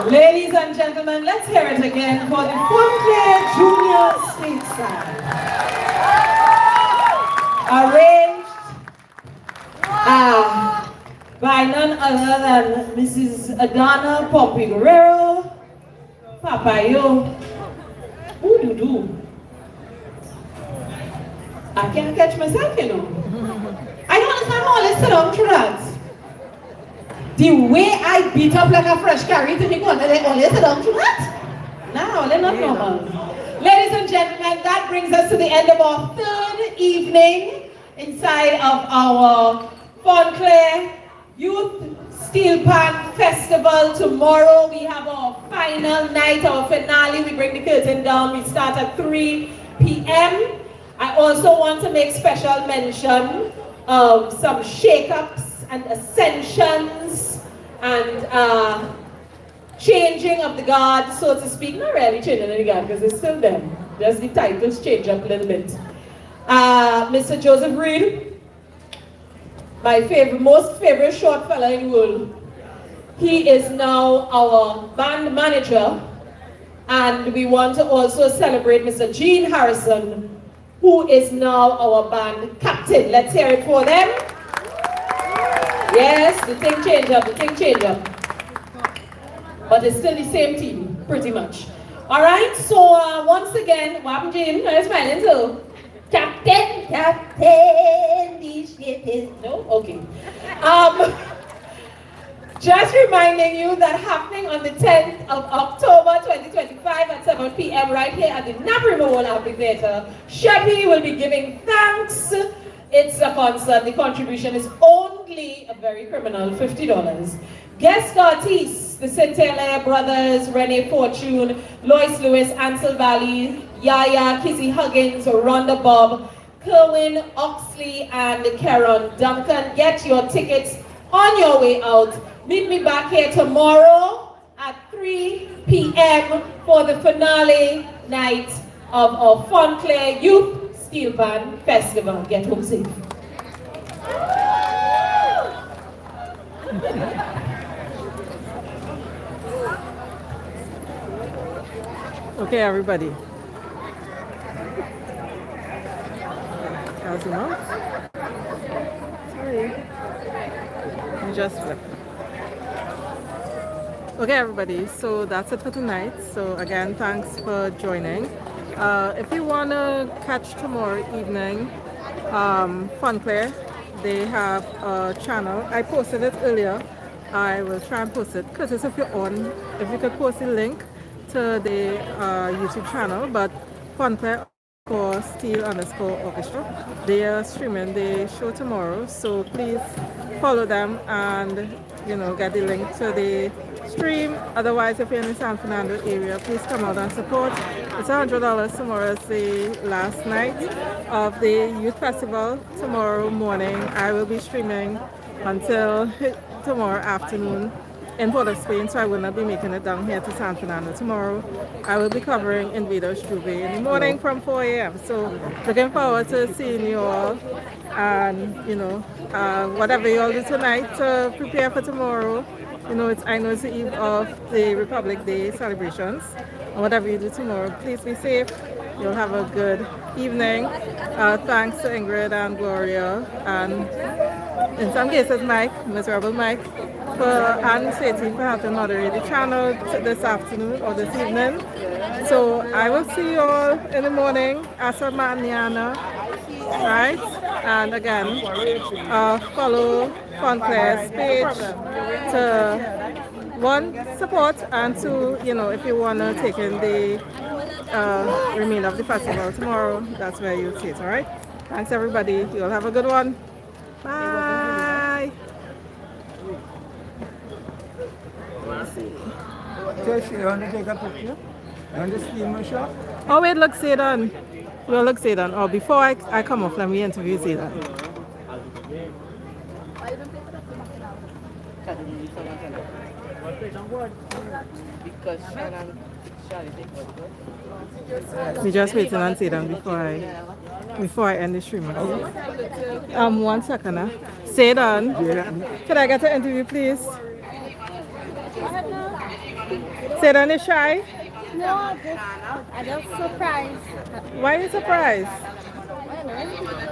Ladies and gentlemen, let's hear it again for the Fontlair Juniors stateside. Arranged by none other than Mrs. Adana Pompey Guerrero. Papayo. Ooh-doo-doo. I can't catch myself, you know. I don't understand how I sit down through that. The way I beat up like a fresh carrot to people, they only sit down through that? No, they're not normal. Ladies and gentlemen, that brings us to the end of our third evening inside of our Fonclaire Youth Steelpan Festival. Tomorrow we have our final night, our finale. We bring the curtain down. We start at 3 p.m. I also want to make special mention of some shake-ups and ascensions and changing of the guard, so to speak. Not really changing the guard because it's still them. Just the titles change up a little bit. Mr. Joseph Reed, my most favorite short fella in the world. He is now our band manager, and we want to also celebrate Mr. Gene Harrison, who is now our band captain. Let's hear it for them. Yes, the thing changed up, but it's still the same team, pretty much. All right, so once again, what happened, Jane? I'm smiling too. Captain, the ship is... No? Okay. Just reminding you that happening on the 10th of October 2025 at 7 p.m. right here at the Naparima Bowl Amphitheater, Sheppy will be giving thanks. It's a concert. The contribution is only a very criminal $50. Guest artists, the Sinclair brothers, Renee Fortune, Lois Lewis, Ansel Valley, Yaya, Kizzy Huggins, Rhonda Bob, Kerwin Oxley, and Karen Duncan. Get your tickets on your way out. Meet me back here tomorrow at 3 p.m. for the finale night of our Fonclaire Youth Steelpan Festival. Get home safe. Okay, everybody. How's it going? Sorry. You just flipped. Okay, everybody, so that's it for tonight. So again, thanks for joining. If you want to catch tomorrow evening, Fonclaire, they have a channel. I posted it earlier. I will try and post it. Curtis, if you're on, if you could post the link to the YouTube channel, but Fonclaire for Steel_Orchestra. They are streaming the show tomorrow, so please follow them and get the link to the stream. Otherwise, if you're in the San Fernando area, please come out and support. It's $100 tomorrow. Is the last night of the youth festival. Tomorrow morning I will be streaming until tomorrow afternoon in Port of Spain, so I will not be making it down here to San Fernando tomorrow. I will be covering Invaders Juve in the morning from 4 a.m. So looking forward to seeing you all, and whatever you all do tonight to prepare for tomorrow. I know it's the eve of the Republic Day celebrations, and whatever you do tomorrow, please be safe. You'll have a good evening. Thanks to Ingrid and Gloria, and in some cases Mike, Miserable Mike, and Sadie for helping moderate the channel this afternoon or this evening. So I will see you all in the morning, hasta mañana, right? And again, follow Fonclaire's page to, one, support, and two, if you want to take in the remainder of the festival tomorrow, that's where you'll see it, all right? Thanks, everybody. You'll have a good one. Bye. Josh, you want to take a picture? You want to steam shot? Oh, wait, look, Zaydan. Well, look, Zaydan. Oh, before I come off, let me interview Zaydan. We just waiting on Zaydan before I end the stream. Okay? 1 second. Zaydan, could I get an interview, please? Zedon is shy? No, I just surprised. Why are you surprised?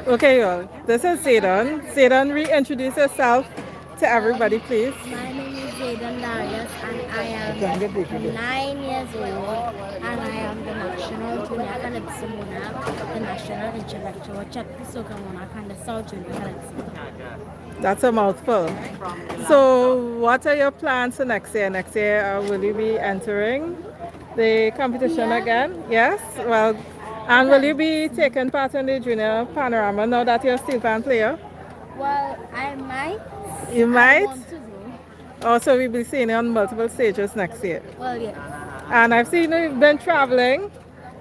Okay, y'all. This is Zedon. Zedon, reintroduce yourself to everybody, please. My name is Zedon Darius and I am 9 years old and I am the National Junior Calypso Monarch, the National Intellectual Chapisoka Monarch and the South Junior Calypso. That's a mouthful. So what are your plans for next year? Next year, will you be entering the competition again? Yes? Well, and will you be taking part in the Junior Panorama now that you're a Steelpan player? Well, I might. You might? I want to do. Also, we'll be seeing you on multiple stages next year. Well, yes. And I've seen you've been traveling.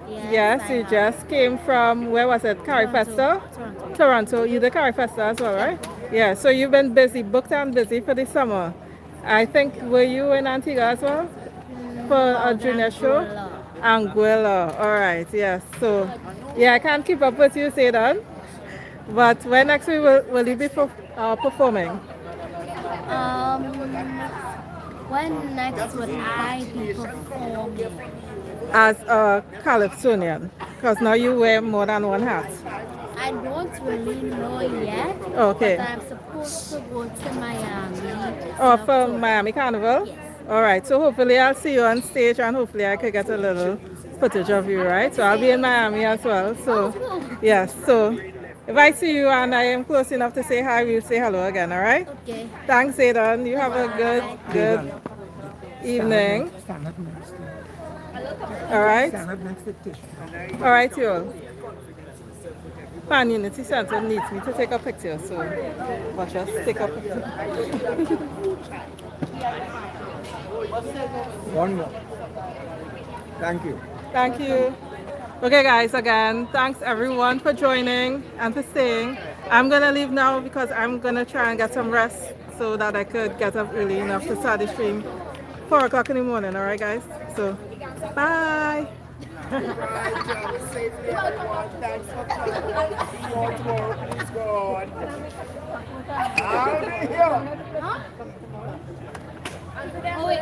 Yes, you just came from, where was it? Carifesta? Toronto. You did Carifesta as well, right? Yeah, so you've been busy, booked and busy for the summer. I think, were you in Antigua as well? For a junior show? Anguilla. All right, yes. So, yeah, I can't keep up with you, Zedon. But when next week will you be performing? When next would I be performing? As a Calypsonian, because now you wear more than one hat. I don't really know yet. Okay. But I'm supposed to go to Miami. Oh, for Miami Carnival? Yes. All right, so hopefully I'll see you on stage and hopefully I could get a little footage of you, right? So I'll be in Miami as well. So, yes, so if I see you and I am close enough to say hi, we'll say hello again, all right? Okay. Thanks, Zedon. You have a good evening. All right? All right, you all. Pan Unity Center needs me to take a picture, so watch us take a picture. One more. Thank you. Thank you. Okay, guys, again, thanks everyone for joining and for staying. I'm going to leave now because I'm going to try and get some rest so that I could get up early enough to start the stream 4 o'clock in the morning, all right, guys? So, bye. Thanks for coming. More tomorrow, please, God. Oh, wait,